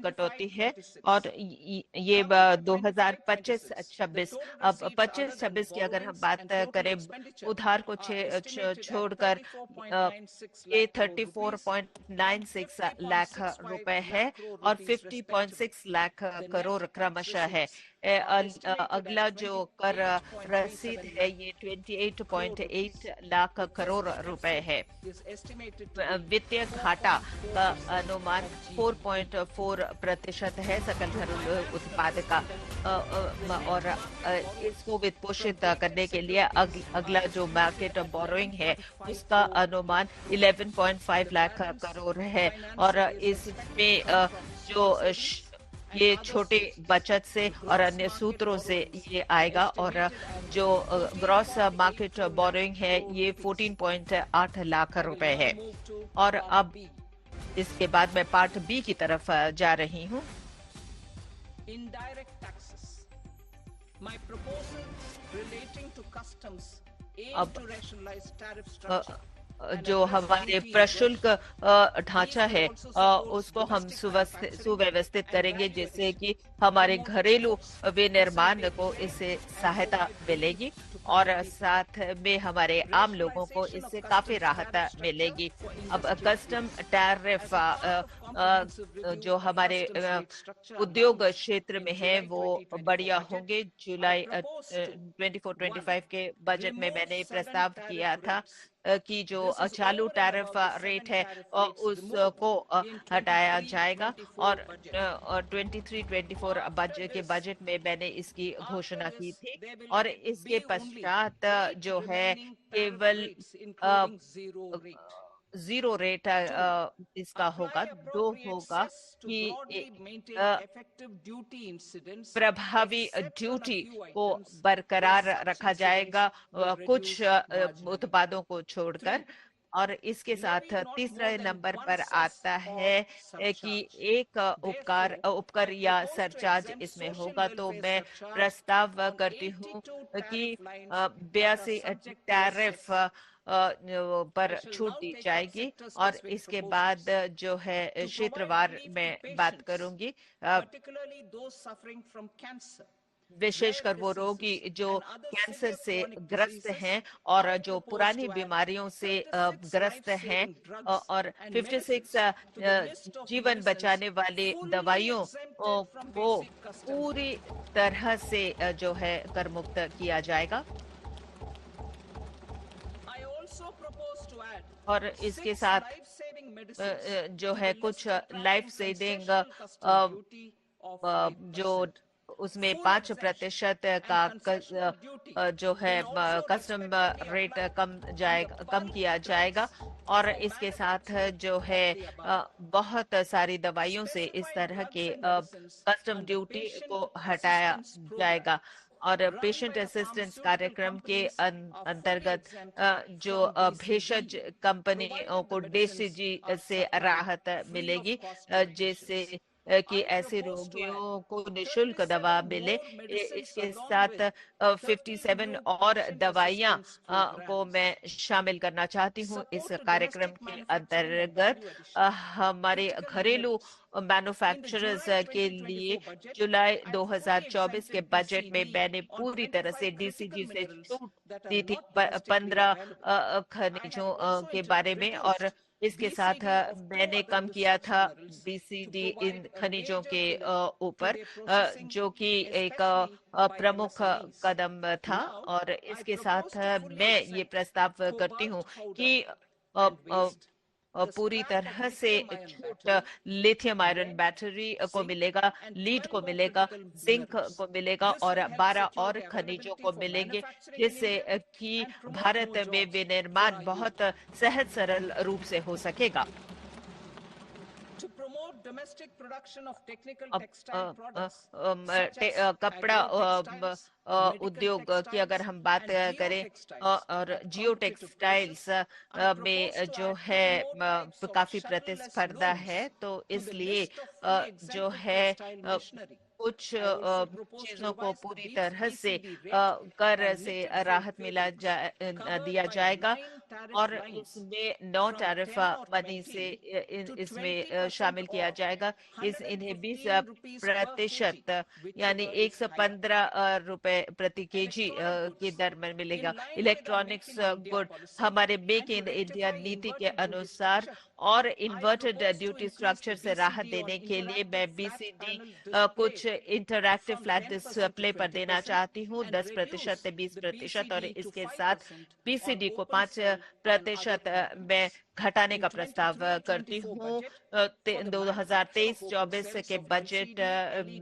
कटौती है। और ये 2025-26 अब 25-26 की अगर हम बात करें उधार को छोड़कर ये 34.96 लाख रुपए है और 50.6 लाख करोड़ क्रमशः है। अगला जो कर रसीद है ये 28.8 लाख करोड़ रुपए है। वित्तीय घाटा का अनुमान 4.4% है सकल घरेलू उत्पाद का। और इसको वित्त पोषित करने के लिए अगला जो मार्केट बोरोइंग है उसका अनुमान 11.5 लाख करोड़ है। और इसमें जो ये छोटे बचत से और अन्य सूत्रों से ये आएगा। और जो ग्रॉस मार्केट बोरोइंग है ये 14.8 लाख रुपए है। और अब इसके बाद मैं पार्ट बी की तरफ जा रही हूँ। My proposal relating to customs aim अब to rationalize tariff a, structure. जो हमारे प्रशुल्क ढांचा है उसको हम सुव्यवस्थित करेंगे, जिससे कि हमारे घरेलू विनिर्माण को इससे सहायता मिलेगी और साथ में हमारे आम लोगों को इससे काफी राहत मिलेगी। अब कस्टम टैरिफ जो हमारे उद्योग क्षेत्र में है वो बढ़िया होंगे। जुलाई 24-25 के बजट में मैंने प्रस्ताव किया था कि जो चालू टैरिफ रेट है उसको हटाया जाएगा और 23-24 बजट में मैंने इसकी घोषणा की थी। और इसके पश्चात जो है केवल जीरो रेट इसका होगा, दो होगा कि प्रभावी ड्यूटी को बरकरार रखा जाएगा कुछ उत्पादों को छोड़कर। और इसके साथ तीसरे नंबर पर आता है कि एक उपकर या सरचार्ज इसमें होगा। तो मैं प्रस्ताव करती हूँ कि 82 टैरिफ पर छूट दी जाएगी। और इसके बाद जो है क्षेत्रवार में बात करूंगी, विशेषकर वो रोगी जो कैंसर से ग्रस्त हैं और जो पुरानी बीमारियों से ग्रस्त हैं और 56 जीवन बचाने वाली दवाइयों को पूरी तरह से जो है कर मुक्त किया जाएगा। और इसके साथ जो है कुछ लाइफ सेविंग जो उसमें 5% का जो है कस्टम रेट कम किया जाएगा। और इसके साथ जो है बहुत सारी दवाइयों से इस तरह के कस्टम ड्यूटी को हटाया जाएगा। और पेशेंट असिस्टेंस कार्यक्रम के अंतर्गत जो भेषज कंपनियों को DCG से राहत मिलेगी, जिससे कि ऐसे रोगियों को निशुल्क दवा मिले। इसके साथ 57 और दवाइयां को मैं शामिल करना चाहती हूँ इस कार्यक्रम के अंतर्गत। हमारे घरेलू मैन्युफैक्चरर्स के लिए जुलाई 2024 के बजट में मैंने पूरी तरह से DCG से छूट दी थी 15 खनिजों के बारे में। और इसके साथ मैंने कम किया था BCD इन खनिजों के ऊपर, जो कि एक प्रमुख कदम था। और इसके साथ मैं ये प्रस्ताव करती हूँ कि पूरी तरह से छूट लिथियम आयरन बैटरी को मिलेगा, लीड को मिलेगा, जिंक को मिलेगा और 12 और खनिजों को मिलेंगे, जिससे कि भारत में विनिर्माण बहुत सहज सरल रूप से हो सकेगा। कपड़ा उद्योग की अगर हम बात करें और जियो टेक्सटाइल्स में जो है काफी प्रतिस्पर्धा है, तो इसलिए जो है कुछ चीजों को पूरी तरह से कर से राहत दिया जाएगा। और इसमें 9 टैरिफ मनी से इसमें शामिल किया जाएगा। इन्हें 20% यानी 115 रुपए प्रति केजी की दर में मिलेगा। इलेक्ट्रॉनिक्स गुड हमारे मेक इन इंडिया नीति के अनुसार और इन्वर्टेड ड्यूटी स्ट्रक्चर से राहत देने के लिए मैं BCD कुछ इंटरैक्टिव फ्लैट डिस्प्ले पर देना चाहती हूँ 10% से 20%। और इसके साथ BCD को 5% में घटाने का प्रस्ताव करती हूँ। 2023-24 के बजट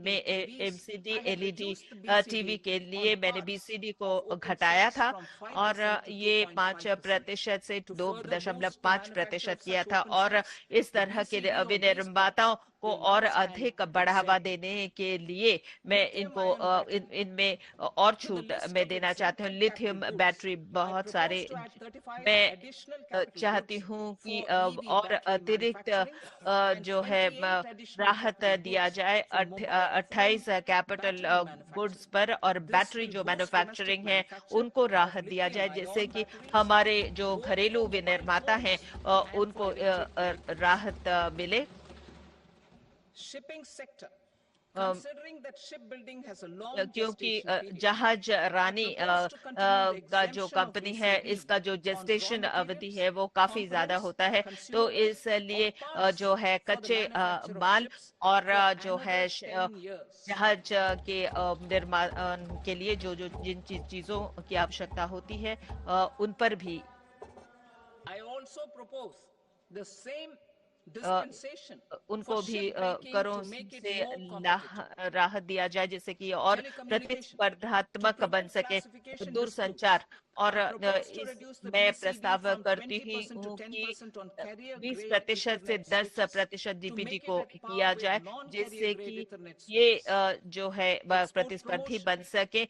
में MCD LED TV के लिए मैंने BCD को घटाया था और ये 5% से 2.5% किया था। और इस तरह के विनिर्माताओं को और अधिक बढ़ावा देने के लिए मैं इनको इनमें और छूट मैं देना चाहती हूँ। लिथियम बैटरी बहुत सारे मैं चाहती हूँ हूँ कि और अतिरिक्त जो है राहत दिया जाए 28 कैपिटल गुड्स पर, और बैटरी जो मैन्युफैक्चरिंग है उनको राहत दिया जाए, जिससे कि हमारे जो घरेलू विनिर्माता हैं उनको राहत मिले। Shipping sector, a, considering that shipbuilding has a long क्योंकि gestation period, जहाज रानी proposed to continue the का जो exemption of कंपनी है, VCB इसका जो on raw जेस्टेशन अवधि materials, है वो काफी ज्यादा components, होता है, तो consumables, इसलिए or parts जो है for the कच्चे manufacture of माल ships और for जो है another 10 years. जहाज के निर्माण के लिए जो जो जिन चीजों की आवश्यकता होती है उन पर भी I also propose the same dispensation उनको for भी shipbreaking करों to make it से more competitive. राहत दिया जाए, जिससे कि और Telecommunication, to प्रतिस्पर्धात्मक बन prevent सके। classification दूरसंचार disputes, और I propose to इस reduce the मैं BCD प्रस्ताव from करती 20% to हूँ कि 10% on carrier 20% grade से Ethernet 10% switches to DPT make को it at par किया with जाए, non-carrier जिससे grade कि Ethernet ये switches. जो है Export प्रतिस्पर्धी promotion, बन सके।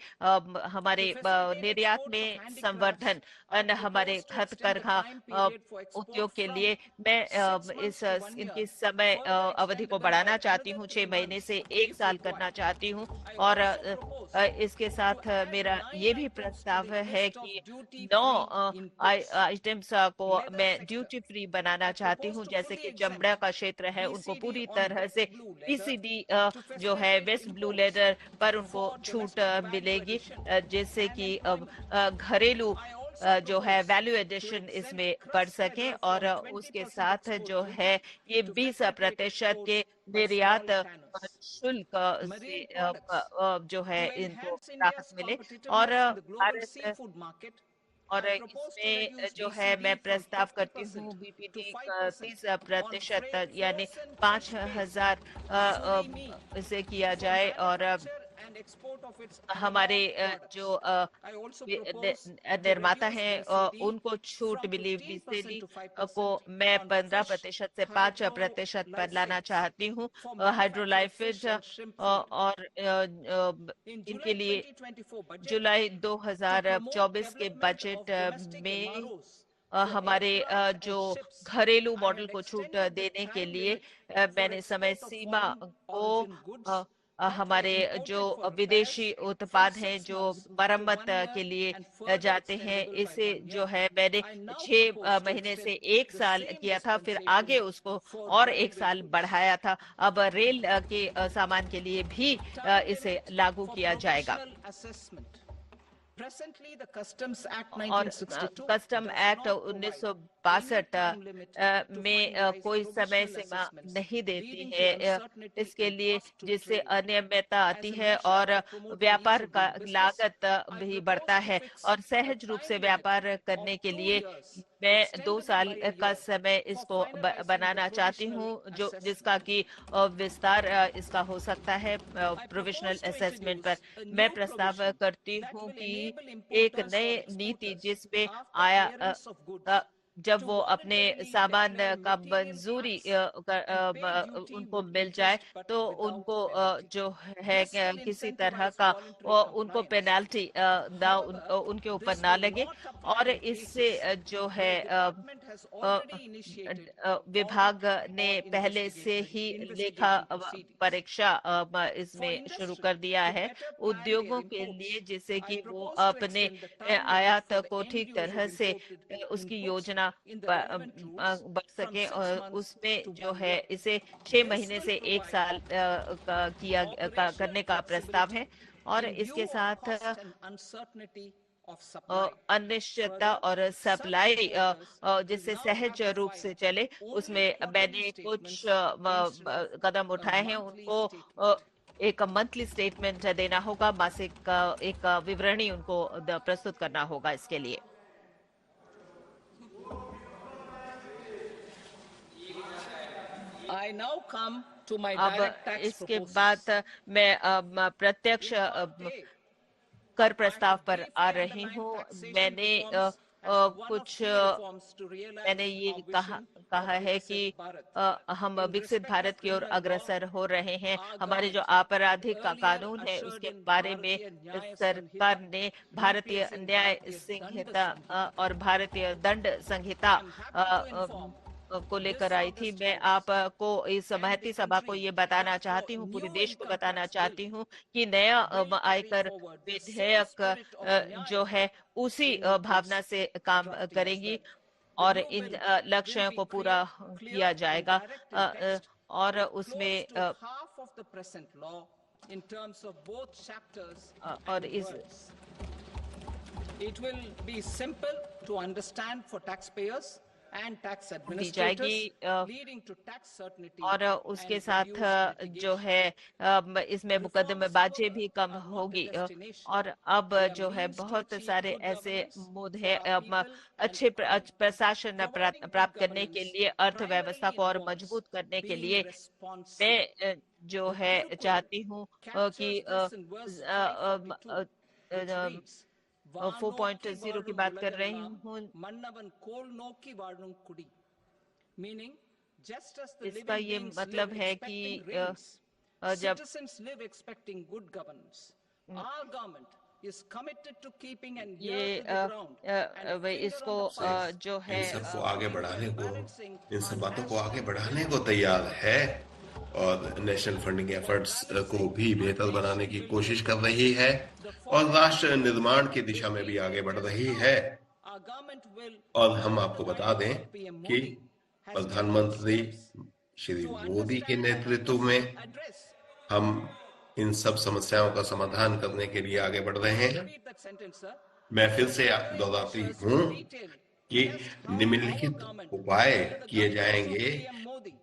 हमारे to facilitate निर्यात export में of handicrafts, संवर्धन I हमारे propose to extend the हथकरघा time period for export उद्योग के from लिए मैं 6 months इस to 1 year, इनकी समय further अवधि को extendable by बढ़ाना चाहती another हूँ, 3 6 महीने months से 1 if साल करना required. चाहती हूँ। I और also propose इसके to साथ add मेरा 9 ये भी items to प्रस्ताव the है list of कि 9 duty-free inputs. आइटम्स को Leather मैं sector, duty free banana I चाहती propose हूँ, to जैसे fully कि exempt चमड़ा का क्षेत्र है उनको BCD पूरी on तरह wet से blue leather पीसीडी to जो है facilitate wet blue imports leather पर उनको for छूट domestic value मिलेगी, addition जिससे and कि employment. घरेलू I also जो है propose value to addition exempt इसमें बढ़ crust सके, leather और from उसके 20% साथ export जो है duty ये to 20% facilitate के exports by निर्यात small tanners. शुल्क से Marine products, जो है to इनको enhance राहत India's मिले। और competitiveness in the global Bharat seafood market, और I propose to इसमें reduce जो है मैं BCD from प्रस्ताव करती 50% हूँ to बीपीटी 5% 30% on यानी frozen fish paste, 5,000 surimi, इसे किया for जाए। और manufacture and export of its हमारे analog products. जो I also propose to निर्माता reduce हैं BCD उनको छूट from मिली 15% बीसीडी to को 5% मैं on fish 15% से 5% पर लाना hydrolysates चाहती हूँ। for manufacture of हाइड्रोलाइफिड fish and shrimp food. और In इनके July लिए 2024 budget, जुलाई to promote 2024 के development बजट of domestic में MROs for हमारे aircraft जो and ships, घरेलू I मॉडल have को छूट extended the देने के time लिए limit for मैंने समय export of सीमा foreign को origin goods that were हमारे जो imported for विदेशी repairs from उत्पाद हैं 6 जो months to मरम्मत 1 year के लिए and further जाते हैं, extendable by इसे 1 जो year. है मैंने I now 6 propose to महीने से extend 1 the साल same किया था, फिर आगे dispensation उसको for और 1 durable साल goods. बढ़ाया था। अब रेल के सामान के लिए भी Time इसे limit लागू for किया जाएगा। professional assessment. Presently, the Customs Act और 1962 custom does act not provide 1962 time limit to में finalize कोई समय provisional सीमा assessments, नहीं देती leading to है uncertainty इसके and लिए, cost to जिससे trade. अनियमितता आती As a है measure और of promoting व्यापार ease of का doing business, लागत I भी propose बढ़ता to है। fix और a सहज रूप time से limit व्यापार of करने के 2 लिए years, मैं 2 extendable साल by a का year, समय for इसको finalizing the बनाना चाहती provisional हूँ, जो जिसका assessment. कि विस्तार इसका हो सकता है I provisional propose to assessment पर। introduce a मैं new प्रस्ताव provision करती that हूँ will कि enable एक importers or नई नीति exporters, जिसमें after आया clearance of goods, जब to वो अपने voluntarily सामान declare का material मंजूरी acts and pay duty उनको with मिल जाए, interest but तो without उनको penalty. जो है This will किसी तरह incentivize का voluntary उनको compliance. पेनाल्टी ना However, उनके ऊपर this ना will लगे। not apply और in इससे cases जो है where department has already initiated विभाग audit ने or पहले से ही लेखा investigation proceedings. परीक्षा For इसमें शुरू industry कर दिया to है better plan their उद्योगों के imports, लिए, जिससे I कि वो propose to अपने extend the time limit आयात for the को end ठीक use तरह of से imported उसकी inputs योजना in the relevant routes बढ़ from सके, 6 और months उसमें to जो 1 है year. इसे 6 This महीने will से 1 provide साल करने operational का प्रस्ताव है। flexibility और in इसके view of साथ cost and uncertainty of supply. अनिश्चितता Further, और such सप्लाई importers will जिससे now सहज have to रूप file से चले, only उसमें quarterly मैंने कुछ statements instead of Kadam a उठाए हैं। monthly उनको statement. एक मंथली स्टेटमेंट देना होगा, मासिक एक विवरणी उनको प्रस्तुत करना होगा इसके लिए। I now come to my अब direct tax इसके proposals. बाद मैं प्रत्यक्ष In part A, कर I प्रस्ताव have पर आ briefly रही underlined हूँ। taxation मैंने reforms कुछ मैंने ये कहा है कि हम विकसित भारत की ओर अग्रसर हो रहे हैं। हमारे जो आपराधिक कानून है उसके बारे में सरकार ने भारतीय न्याय संहिता और भारतीय दंड संहिता को लेकर आई थी। मैं आपको इस महती सभा को ये बताना चाहती हूँ, पूरे देश को बताना चाहती हूँ कि नया आयकर विधेयक जो है उसी भावना से काम करेगी और इन लक्ष्यों को पूरा किया जाएगा और उसमें और इस It will be simple to understand for taxpayers and tax the administrators, जाएगी leading to tax certainty और उसके and साथ reduced जो है इसमें मुकदमेबाजी भी कम होगी। और अब जो है बहुत सारे ऐसे मुद्दे अच्छे प्रशासन प्राप्त करने के लिए, अर्थव्यवस्था को और मजबूत करने के लिए मैं जो है चाहती हूँ कि 4.0 की बात कर रही हूँ। इसका ये मतलब है कि जब ये इसको जो है इन सबको आगे बढ़ाने को, इन सब बातों को आगे बढ़ाने को तैयार है और नेशनल फंडिंग एफर्ट्स को भी बेहतर बनाने की कोशिश कर रही है और राष्ट्र निर्माण की दिशा में भी आगे बढ़ रही है। और हम आपको बता दें कि प्रधानमंत्री श्री मोदी के नेतृत्व में हम इन सब समस्याओं का समाधान करने के लिए आगे बढ़ रहे हैं। मैं फिर से दोहराती हूँ कि निम्नलिखित उपाय किए जाएंगे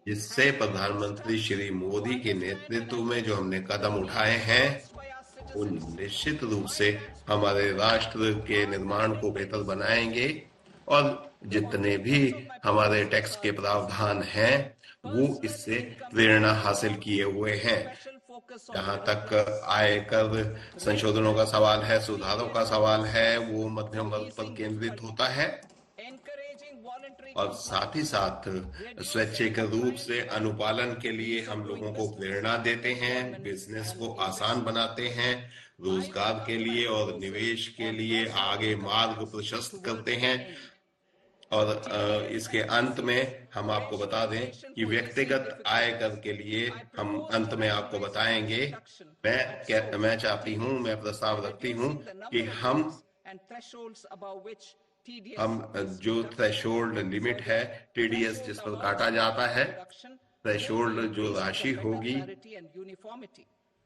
जिससे प्रधानमंत्री श्री मोदी के नेतृत्व में जो हमने कदम उठाए हैं वो निश्चित रूप से हमारे राष्ट्र के निर्माण को बेहतर बनाएंगे और जितने भी हमारे टैक्स के प्रावधान हैं वो इससे प्रेरणा हासिल किए हुए हैं। जहां तक आयकर संशोधनों का सवाल है, सुधारों का सवाल है, वो मध्यम वर्ग पर केंद्रित होता है और साथ ही साथ स्वैच्छिक रूप से अनुपालन के लिए हम लोगों को प्रेरणा देते हैं, बिजनेस को आसान बनाते हैं, रोजगार के लिए और निवेश के लिए आगे मार्ग प्रशस्त करते हैं। और इसके अंत में हम आपको बता दें कि व्यक्तिगत आयकर के लिए हम अंत में आपको बताएंगे। मैं चाहती हूं, मैं प्रस्ताव रखती हूं कि हम जो थ्रेशोल्ड लिमिट है टीडीएस जिस पर काटा जाता है, थ्रेशोल्ड जो राशि होगी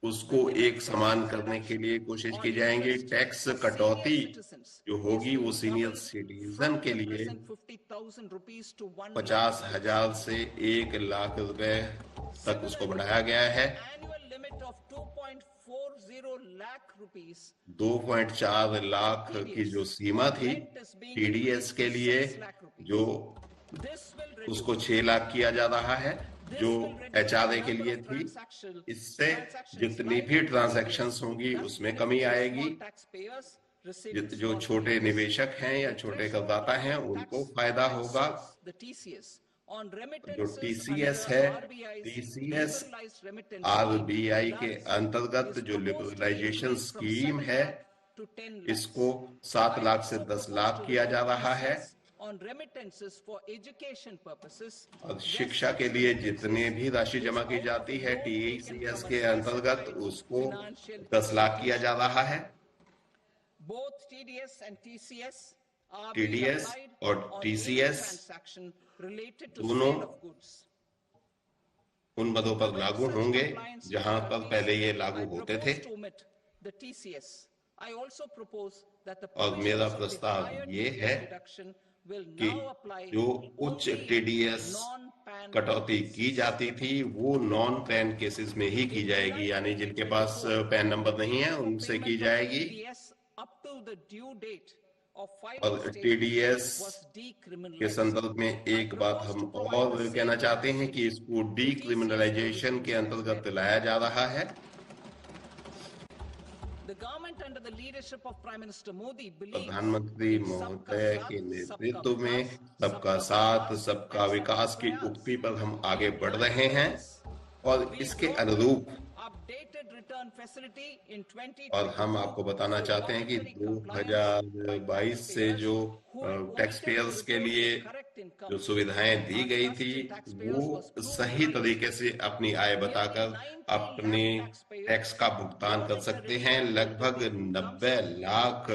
उसको एक समान करने के लिए कोशिश की जाएंगी। टैक्स कटौती जो होगी वो सीनियर सिटीजन के लिए 50,000 से 1 लाख रुपए तक उसको बढ़ाया गया है। 2.4 लाख की जो सीमा थी टीडीएस के लिए, जो उसको 6 लाख किया जा रहा है जो एचआरए के लिए थी। इससे जितनी भी ट्रांजैक्शंस होंगी उसमें कमी आएगी। जो छोटे निवेशक हैं या छोटे करदाता हैं उनको फायदा होगा। जो टीसीएस है, टीसीएस आरबीआई के अंतर्गत जो लिबरलाइजेशन स्कीम है इसको 7 लाख से 10 लाख किया जा रहा है और शिक्षा के लिए जितने भी राशि जमा की जाती है टीसीएस के अंतर्गत उसको 10 लाख किया जा रहा है। टीडीएस और टीसीएस दोनों उन मदों पर लागू होंगे जहां पर पहले ये लागू होते थे। और मेरा प्रस्ताव ये है कि जो उच्च टीडीएस कटौती की जाती थी वो नॉन पैन केसेस में ही की जाएगी, यानी जिनके पास पैन नंबर नहीं है उनसे की जाएगी। और टीडीएस के संदर्भ में एक बात हम और कहना चाहते हैं कि इसको डीक्रिमिनलाइजेशन के अंतर्गत लाया जा रहा है। The government under the leadership of Prime Minister Modi believes प्रधानमंत्री in महोदय सबका के साथ, नेतृत्व सबका में विकास, सबका साथ सबका and विकास की सबका उक्ति पर हम प्रयास। आगे बढ़ रहे हैं और We इसके brought अनुरूप updated return facility in 2022 और हम आपको बताना for चाहते हैं कि voluntary compliance by 2022 से जो who had tax omitted pairs to के report लिए their correct income. जो सुविधाएं दी Our गई trust थी in taxpayers was वो proved सही right. तरीके से अपनी आय बताकर अपने टैक्स का भुगतान कर सकते हैं। लगभग 90 लाख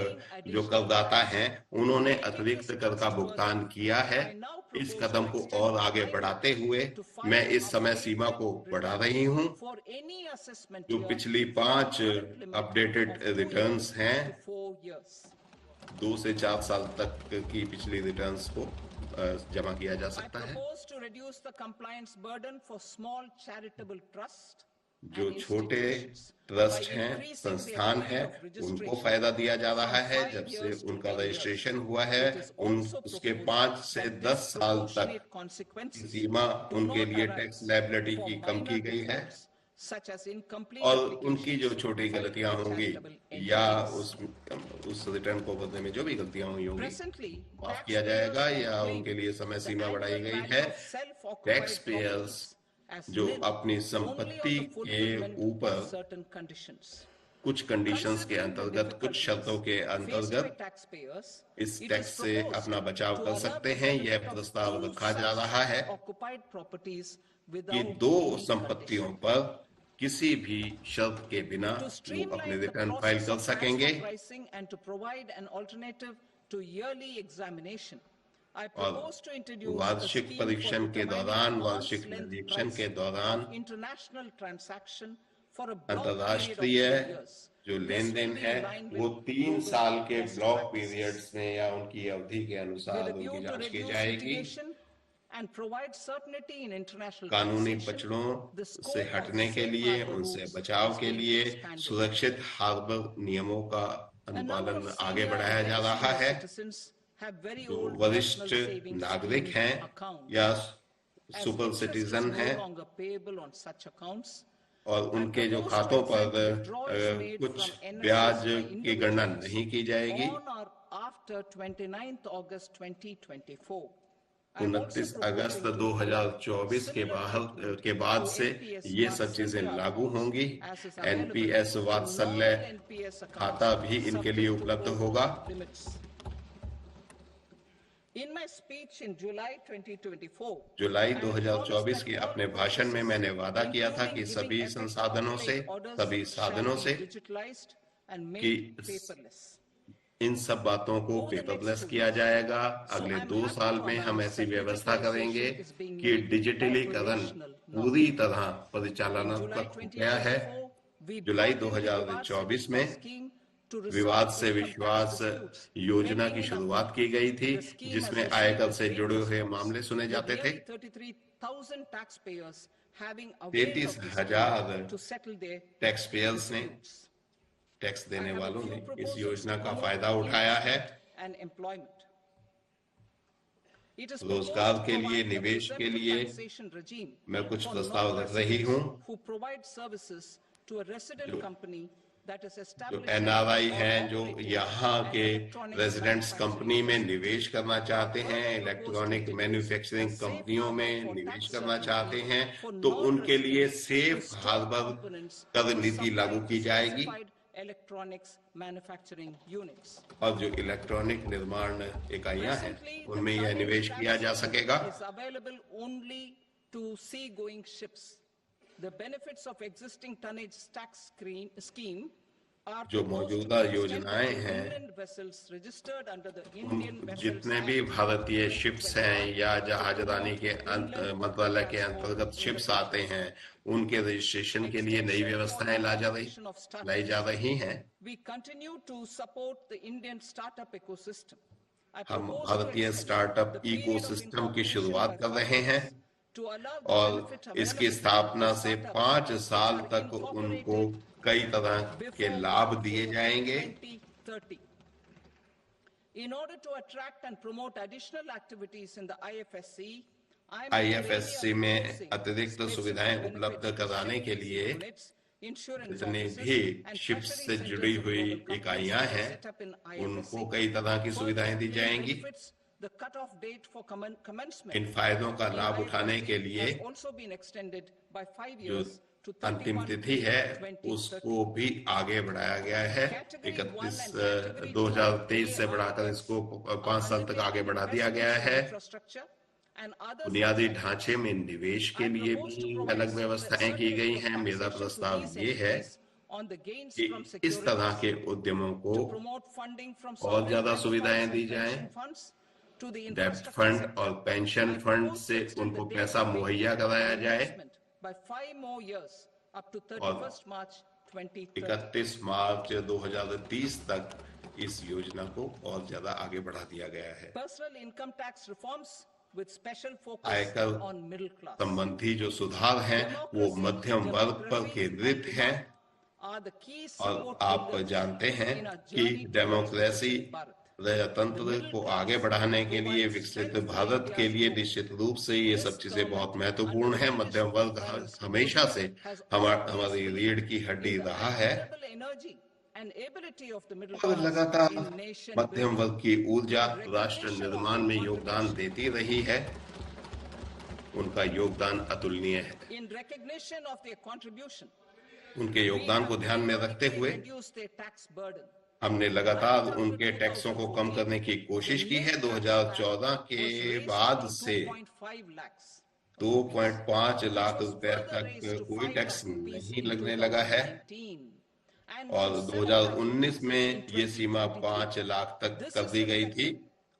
जो करदाता हैं उन्होंने अतिरिक्त कर का भुगतान किया है। इस कदम को और आगे बढ़ाते हुए मैं इस समय सीमा को बढ़ा रही हूं। For any assessment जो year, पिछली 5 current limit updated of 2 returns years हैं to 4 years. 2 से 4 साल तक की पिछली रिटर्न्स को जमा किया जा I सकता है। propose to reduce the compliance burden for small charitable trust जो and छोटे institutions ट्रस्ट by हैं, increasing the संस्थान period हैं, of registration उनको फायदा दिया जा रहा है। from 5 जब से years to उनका 10 years. रजिस्ट्रेशन हुआ है It is also उसके proposed 5 से that 10 साल तक disproportionate consequences सीमा do उनके not लिए arise टैक्स लायबिलिटी for की कम minor की गई है defaults, such as incomplete और applications उनकी जो छोटी filed गलतियां by होंगी charitable या entities. उस रिटर्न को भरने में जो भी गलतियां हुई होंगी Presently, माफ किया जाएगा taxpayers या can उनके claim लिए समय the सीमा बढ़ाई annual गई value है। of self-occupied tax payers properties as जो nil अपनी only on संपत्ति the के fulfillment ऊपर of certain conditions. कुछ कंडीशंस के Considering the अंतर्गत कुछ शर्तों के difficulties faced by अंतर्गत taxpayers, इस it टैक्स is से proposed अपना बचाव to कर allow सकते the हैं। benefit यह of प्रस्ताव 2 रखा जा रहा है such occupied properties कि without 2 any संपत्तियों condition. पर किसी भी शर्त के बिना To वो अपने streamline the return file process कर of सकेंगे transfer pricing and to provide an alternative to yearly examination, I और propose to introduce a वार्षिक scheme for परीक्षण के determining दौरान arm's वार्षिक length निरीक्षण price के दौरान of international transaction for a block period of अंतर्राष्ट्रीय 3 years. जो This लेन देन will be है in line वो with 3 global साल के best ब्लॉक practices. पीरियड्स में या उनकी अवधि के अनुसार With a view उनकी to जांच की reduce जाएगी। litigation and provide certainty in international कानूनी taxation, पचड़ों the से scope of हटने के safe लिए harbor उनसे rules बचाव is के being लिए expanded. सुरक्षित हार्बर नियमों का A number अनुपालन of आगे senior बढ़ाया and जा रहा pensioner है। citizens have very जो old वरिष्ठ personal savings नागरिक scheme हैं accounts. या As super interest is citizen no हैं longer payable on such accounts, और उनके जो propose to खातों पर exempt withdrawals made कुछ from NSS ब्याज by की गणना individuals नहीं की जाएगी। on or after 29th August 2024. I am also 29 August proposing to 2024 similar के बाद to से NPS ये सब चीजें Vatsalya लागू होंगी। as is available NPS to वात्सल्य normal NPS accounts खाता भी इनके लिए subject to उपलब्ध quota होगा। limits. In my speech in July 2024, July I 2024 promised के that all अपने भाषण में मैंने वादा किया था कि including सभी giving संसाधनों effect से to orders सभी shall साधनों be से digitalized and made कि paperless. इन सब बातों को पेपरलेस किया जाएगा। अगले 2 साल में हम ऐसी व्यवस्था करेंगे कि डिजिटलीकरण पूरी तरह परिचालनात्मक हो गया है। जुलाई 2024 में विवाद से विश्वास योजना की शुरुआत की गई थी जिसमें आयकर से जुड़े हुए मामले सुने जाते थे। 33,000 टैक्स पेयर्स ने टैक्स देने वालों ने इस योजना का फायदा उठाया है। रोजगार के लिए, निवेश के लिए मैं कुछ प्रस्ताव रख रही हूँ। जो एनआरआई हैं जो यहाँ के रेजिडेंट्स कंपनी में निवेश करना चाहते हैं, इलेक्ट्रॉनिक मैन्युफैक्चरिंग कंपनियों में निवेश करना चाहते हैं, तो उनके लिए सेफ हार्बर कर नीति लागू की जाएगी इलेक्ट्रॉनिक्स मैन्युफैक्चरिंग यूनिट्स और जो इलेक्ट्रॉनिक निर्माण इकाइयां हैं उनमें यह निवेश किया जा सकेगा। is available only to sea-going ships. The benefits of existing tonnage tax scheme are जो मौजूदा योजनाएं हैं Indian vessels registered under the Indian Vessels जितने भी Act भारतीय शिप्स हैं या जहाजरानी के मंत्रालय के अंतर्गत शिप्स आते हैं उनके रजिस्ट्रेशन के लिए नई व्यवस्थाएं लाई जा रही हैं। We continue to support the Indian startup ecosystem. I हम propose to भारतीय extend startup the period of ecosystem की incorporation शुरुआत by कर 5 रहे हैं to allow the और benefit इसकी available स्थापना to से startups 5 साल which are तक उनको incorporated कई तरह के before लाभ दिए जाएंगे। 2030. In order to attract and promote additional activities in the IFSC, I am IFSC में अतिरिक्त सुविधाएं उपलब्ध कराने के लिए जितने भी शिप्स से जुड़ी हुई इकाइयां हैं उनको कई तरह की सुविधाएं दी जाएंगी। इन फायदों का लाभ उठाने के लिए जो अंतिम तिथि है उसको भी आगे बढ़ाया गया है। 2023 से बढ़ाकर इसको 5 साल तक आगे बढ़ा दिया गया है। बुनियादी ढांचे में निवेश के लिए भी अलग व्यवस्थाएं की गई हैं। मेरा प्रस्ताव ये है कि इस तरह के उद्यमों को और ज्यादा सुविधाएं दी जाएं। डेब्ट फंड और पेंशन फंड से उनको पैसा मुहैया कराया जाए और 31 मार्च 2030 तक इस योजना को और ज्यादा आगे बढ़ा दिया गया है। आयकर संबंधी जो सुधार हैं वो मध्यम वर्ग पर केंद्रित हैं और आप जानते हैं कि डेमोक्रेसी प्रजातंत्र को आगे बढ़ाने के लिए विकसित भारत के लिए निश्चित रूप से ये सब चीजें बहुत महत्वपूर्ण है। मध्यम वर्ग हमेशा से हमारी रीढ़ की हड्डी रहा है और लगातार मध्यम वर्ग की ऊर्जा राष्ट्र निर्माण में योगदान देती रही है। उनका योगदान अतुलनीय है। उनके योगदान को ध्यान में रखते हुए हमने लगातार उनके टैक्सों को कम करने की कोशिश की है। 2014 के बाद से 2.5 लाख रुपए तक कोई टैक्स नहीं लगने लगा है और 2019 में ये सीमा 5 लाख तक कर दी गई थी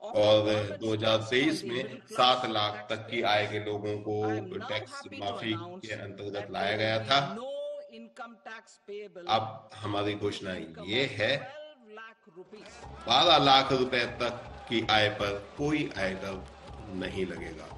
और 2023 में 7 लाख तक की आय के लोगों को टैक्स माफी के अंतर्गत लाया गया था। अब हमारी घोषणा ये है 12 लाख रुपए तक की आय पर कोई आयकर नहीं लगेगा।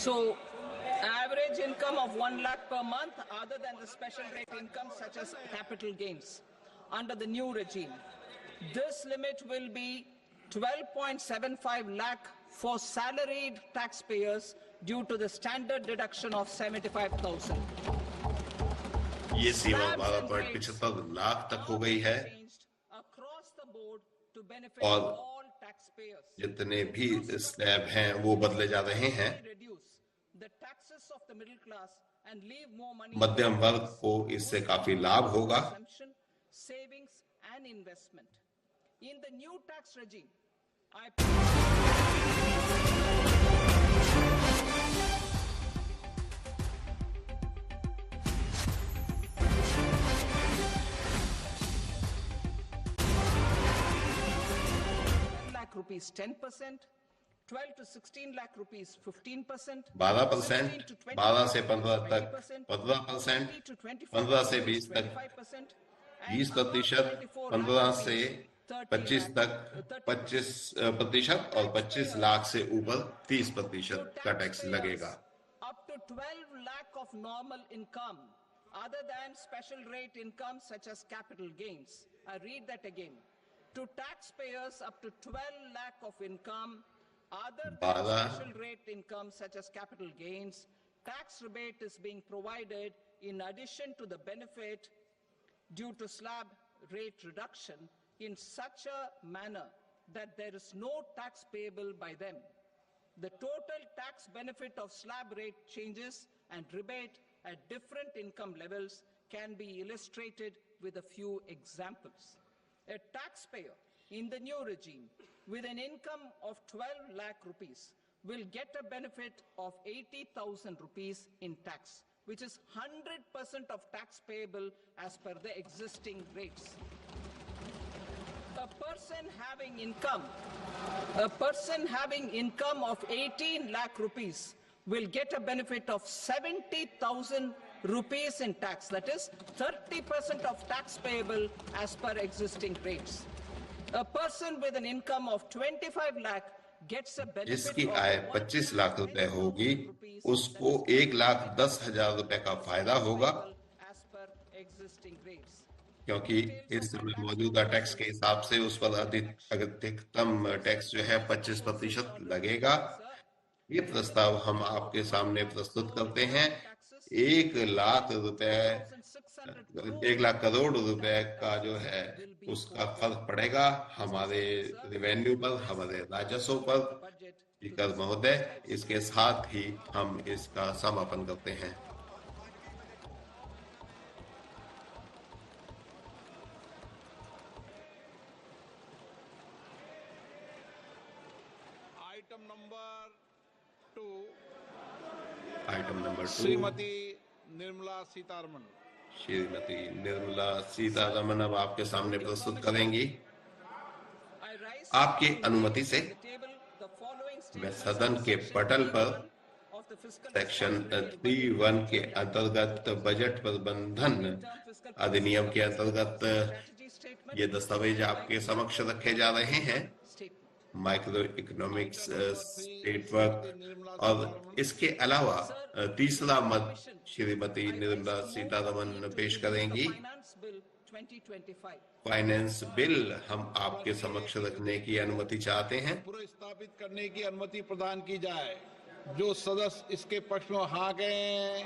So, average income of 1 lakh per month other than the special rate income such as capital gains under the new regime. This limit will be 12.75 lakh for salaried taxpayers due to the standard deduction of 75,000. ये सीमा 12.75 लाख तक हो गई है और जितने भी slab हैं वो बदले जा रहे हैं। मध्यम वर्ग को इससे काफी लाभ होगा। Rupees 10%, 12 to 16 lakh rupees 15%, 12%, 12 से 15 तक 15%, 15 से 20 तक 20%, 15 से 25 तक 25% और 25 लाख से ऊपर 30% का टैक्स लगेगा। Up to 12 lakh of normal income other than special rate income such as capital gains. I read that again. To taxpayers up to 12 lakh of income other than special rate income such as capital gains, tax rebate is being provided in addition to the benefit due to slab rate reduction in such a manner that there is no tax payable by them. The total tax benefit of slab rate changes and rebate at different income levels can be illustrated with a few examples. A taxpayer in the new regime with an income of 12 lakh rupees will get a benefit of 80,000 rupees in tax, which is 100% of tax payable as per the existing rates. A person having income of 18 lakh rupees will get a benefit of 70,000 rupees in tax. That is 30% of tax payable as per existing rates. A person with an income of 25 lakh gets a benefit जिसकी of आय 25 लाख रुपए होगी उसको 1,10,000 रुपए का फायदा होगा, as per existing rates. क्योंकि इस समय मौजूदा टैक्स के हिसाब से उस पर अधिकतम टैक्स जो है 25% लगेगा। ये प्रस्ताव हम आपके सामने प्रस्तुत करते हैं। 1,00,000 रुपए, 1,00,000 करोड़ रुपए का जो है उसका फर्क पड़ेगा हमारे रेवेन्यू पर, हमारे राजस्व पर। स्पीकर महोदय, इसके साथ ही हम इसका समापन करते हैं। Item number 2 Shrimati Nirmala Sitharaman. श्रीमती निर्मला सीतारमण अब आपके सामने प्रस्तुत करेंगी। आपकी अनुमति से मैं सदन के पटल पर सेक्शन 3(1) के अंतर्गत बजट प्रबंधन अधिनियम के अंतर्गत ये दस्तावेज आपके समक्ष रखे जा रहे हैं। माइक्रो इकोनॉमिक्स स्टेट वर्क और इसके अलावा तीसरा मत श्रीमती निर्मला सीतारमण पेश करेंगी। फाइनेंस बिल हम आपके समक्ष रखने की अनुमति चाहते हैं। पुनर्स्थापित करने की अनुमति प्रदान की जाए। जो सदस्य इसके पक्ष में हाँ गए,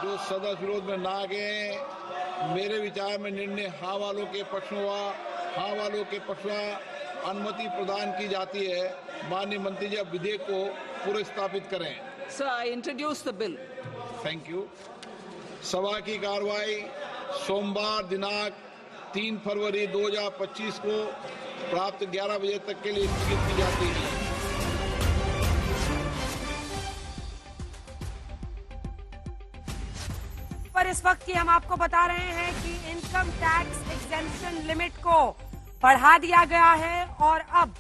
जो सदस्य विरोध में ना गए। मेरे विचार में निर्णय हाँ वालों के पक्ष में हुआ। हाँ वालों के पक्ष में अनुमति प्रदान की जाती है। माननीय मंत्री जी अब विधेयक को पुनर्स्थापित करें। Sir, I introduce the bill. Thank you. सभा की कार्रवाई सोमवार दिनांक 3 फरवरी 2025 को प्राप्त 11 बजे तक के लिए स्थगित की जाती है। पर इस वक्त की हम आपको बता रहे हैं कि इनकम टैक्स एग्जेम्पशन लिमिट को बढ़ा दिया गया है और अब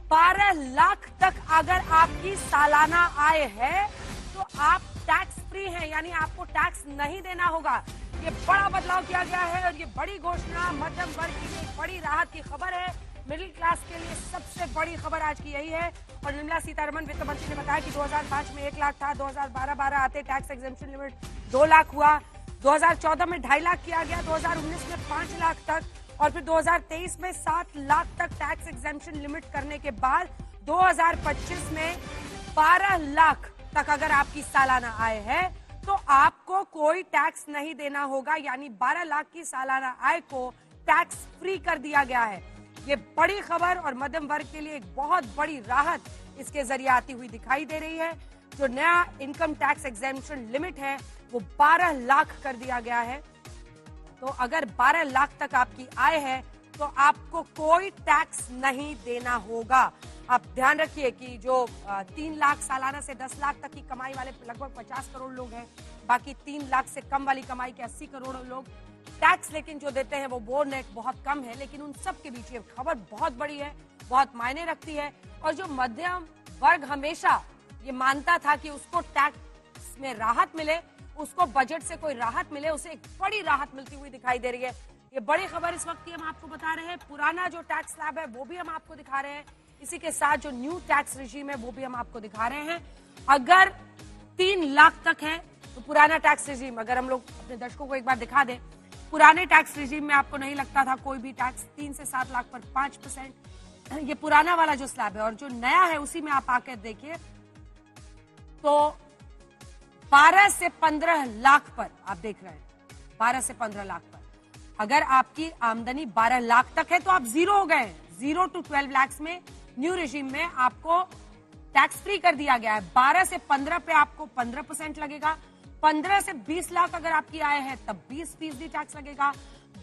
12 लाख तक अगर आपकी सालाना आय है तो आप टैक्स फ्री हैं, यानी आपको टैक्स नहीं देना होगा। ये बड़ा बदलाव किया गया है और ये बड़ी घोषणा मध्यम वर्ग के लिए बड़ी राहत की खबर है। मिडिल क्लास के लिए सबसे बड़ी खबर आज की यही है। और निर्मला सीतारमण वित्त मंत्री ने बताया कि 2005 में 1 लाख था, 2012 आते टैक्स एग्जेम्पशन लिमिट 2 लाख हुआ, 2014 में 2.5 लाख किया गया, 2019 में 5 लाख तक और फिर 2023 में 7 लाख तक टैक्स एग्जेम्पशन लिमिट करने के बाद 2025 में 12 लाख तक अगर आपकी सालाना आय है तो आपको कोई टैक्स नहीं देना होगा, यानी 12 लाख की सालाना आय को टैक्स फ्री कर दिया गया है। ये बड़ी खबर और मध्यम वर्ग के लिए एक बहुत बड़ी राहत इसके जरिए आती हुई दिखाई दे रही है। जो नया इनकम टैक्स एग्जेम्पशन लिमिट है वो 12 लाख कर दिया गया है। तो अगर 12 लाख तक आपकी आय है तो आपको कोई टैक्स नहीं देना होगा। आप ध्यान रखिए कि जो 3 लाख सालाना से 10 लाख तक की कमाई वाले लगभग 50 करोड़ लोग हैं, बाकी 3 लाख से कम वाली कमाई के 80 करोड़ लोग टैक्स लेकिन जो देते हैं वो नेट बहुत कम है। लेकिन उन सब के बीच ये खबर बहुत बड़ी है, बहुत मायने रखती है। और जो मध्यम वर्ग हमेशा ये मानता था कि उसको टैक्स में राहत मिले, उसको बजट से कोई राहत मिले, उसे एक बड़ी राहत मिलती हुई दिखाई दे रही है। ये बड़ी खबर इस वक्त की हम आपको बता रहे हैं। पुराना जो टैक्स स्लैब है वो भी हम आपको दिखा रहे हैं, इसी के साथ जो न्यू टैक्स रिजीम है वो भी हम आपको दिखा रहे हैं। अगर 3 लाख तक है तो पुराना टैक्स रिजीम, अगर हम लोग अपने दर्शकों को एक बार दिखा दें, पुराने टैक्स रिजीम में आपको नहीं लगता था कोई भी टैक्स। 3 से 7 लाख पर 5%, ये पुराना वाला जो स्लैब है। और जो नया है उसी में आप आकर देखिए तो 12 से 15 लाख पर आप देख रहे हैं, 12 से 15 लाख पर अगर आपकी आमदनी 12 लाख तक है तो आप जीरो हो गए। 0 to 12 लाख में न्यू रिजीम में आपको टैक्स फ्री कर दिया गया है। 12 से 15 पे आपको 15% लगेगा। 15 से 20 लाख अगर आपकी आय है तब 20% टैक्स लगेगा।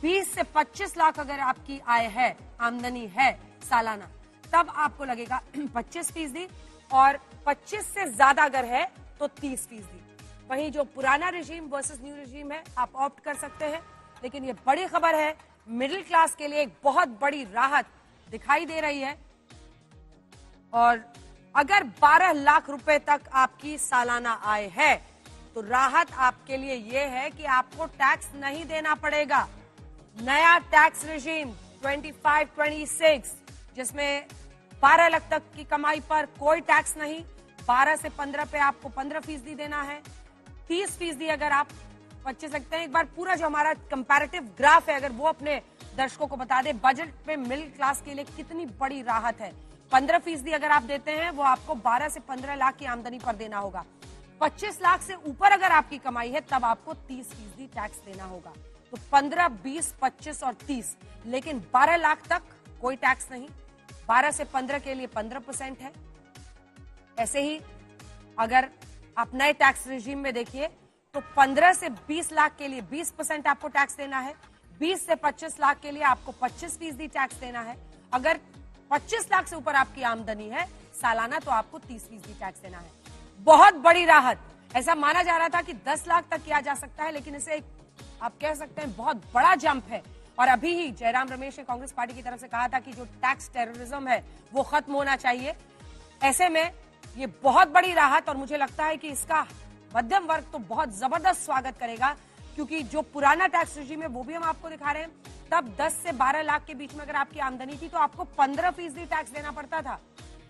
20 से 25 लाख अगर आपकी आय है, आमदनी है सालाना, तब आपको लगेगा 25%। और 25 से ज्यादा अगर है तो 30%। वहीं जो पुराना रिजीम वर्सेस न्यू रिजीम है आप ऑप्ट कर सकते हैं। लेकिन ये बड़ी खबर है, मिडिल क्लास के लिए एक बहुत बड़ी राहत दिखाई दे रही है। और अगर 12 लाख रुपए तक आपकी सालाना आय है तो राहत आपके लिए यह है कि आपको टैक्स नहीं देना पड़ेगा। नया टैक्स रेजिम 25-26 जिसमें 12 लाख तक की कमाई पर कोई टैक्स नहीं, 12 से 15 पे आपको 15% देना है, 30% अगर आप बच्चे सकते हैं। एक बार पूरा जो हमारा कंपैरेटिव ग्राफ है अगर वो अपने दर्शकों को बता दे, बजट में मिडिल क्लास के लिए कितनी बड़ी राहत है। 15% अगर आप देते हैं वो आपको 12 से 15 लाख की आमदनी पर देना होगा। 25 लाख से ऊपर अगर आपकी कमाई है तब आपको 30% टैक्स देना होगा। तो 15, 20, 25 और 30, लेकिन 12 लाख तक कोई टैक्स नहीं, 12 से 15 के लिए 15% है। ऐसे ही अगर आप नए टैक्स रेजिम में देखिए तो 15 से 20 लाख के लिए 20% आपको टैक्स देना है, 20 से 25 लाख के लिए आपको 25% टैक्स देना है। अगर 25 लाख से ऊपर आपकी आमदनी है सालाना तो आपको 30% टैक्स देना है। बहुत बड़ी राहत। ऐसा माना जा रहा था कि 10 लाख तक किया जा सकता है, लेकिन इसे आप कह सकते हैं बहुत बड़ा जंप है। और अभी ही जयराम रमेश ने कांग्रेस पार्टी की तरफ से कहा था कि जो टैक्स टेररिज्म है वो खत्म होना चाहिए। ऐसे में ये बहुत बड़ी राहत और मुझे लगता है कि इसका मध्यम वर्ग तो बहुत जबरदस्त स्वागत करेगा, क्योंकि जो पुराना टैक्स रेजिम है वो भी हम आपको दिखा रहे हैं। तब 10 से 12 लाख के बीच में अगर आपकी आमदनी थी तो आपको 15% टैक्स देना पड़ता था।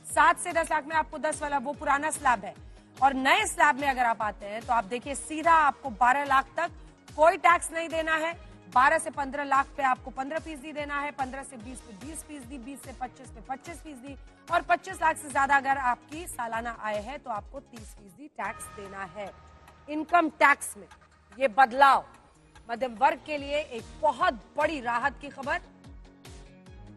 7 से 10 लाख में आपको 10 वाला वो पुराना स्लैब है। और नए स्लैब में अगर आप आते हैं तो आप देखिए सीधा आपको 12 लाख तक कोई टैक्स नहीं देना है, 12 से 15 लाख पे आपको 15% देना है, 15 से 20 पे 20%, 20 से 25 पे 25% और 25 लाख से ज्यादा अगर आपकी सालाना आय है तो आपको 30% टैक्स देना है। इनकम टैक्स में ये बदलाव मध्यम वर्ग के लिए एक बहुत बड़ी राहत की खबर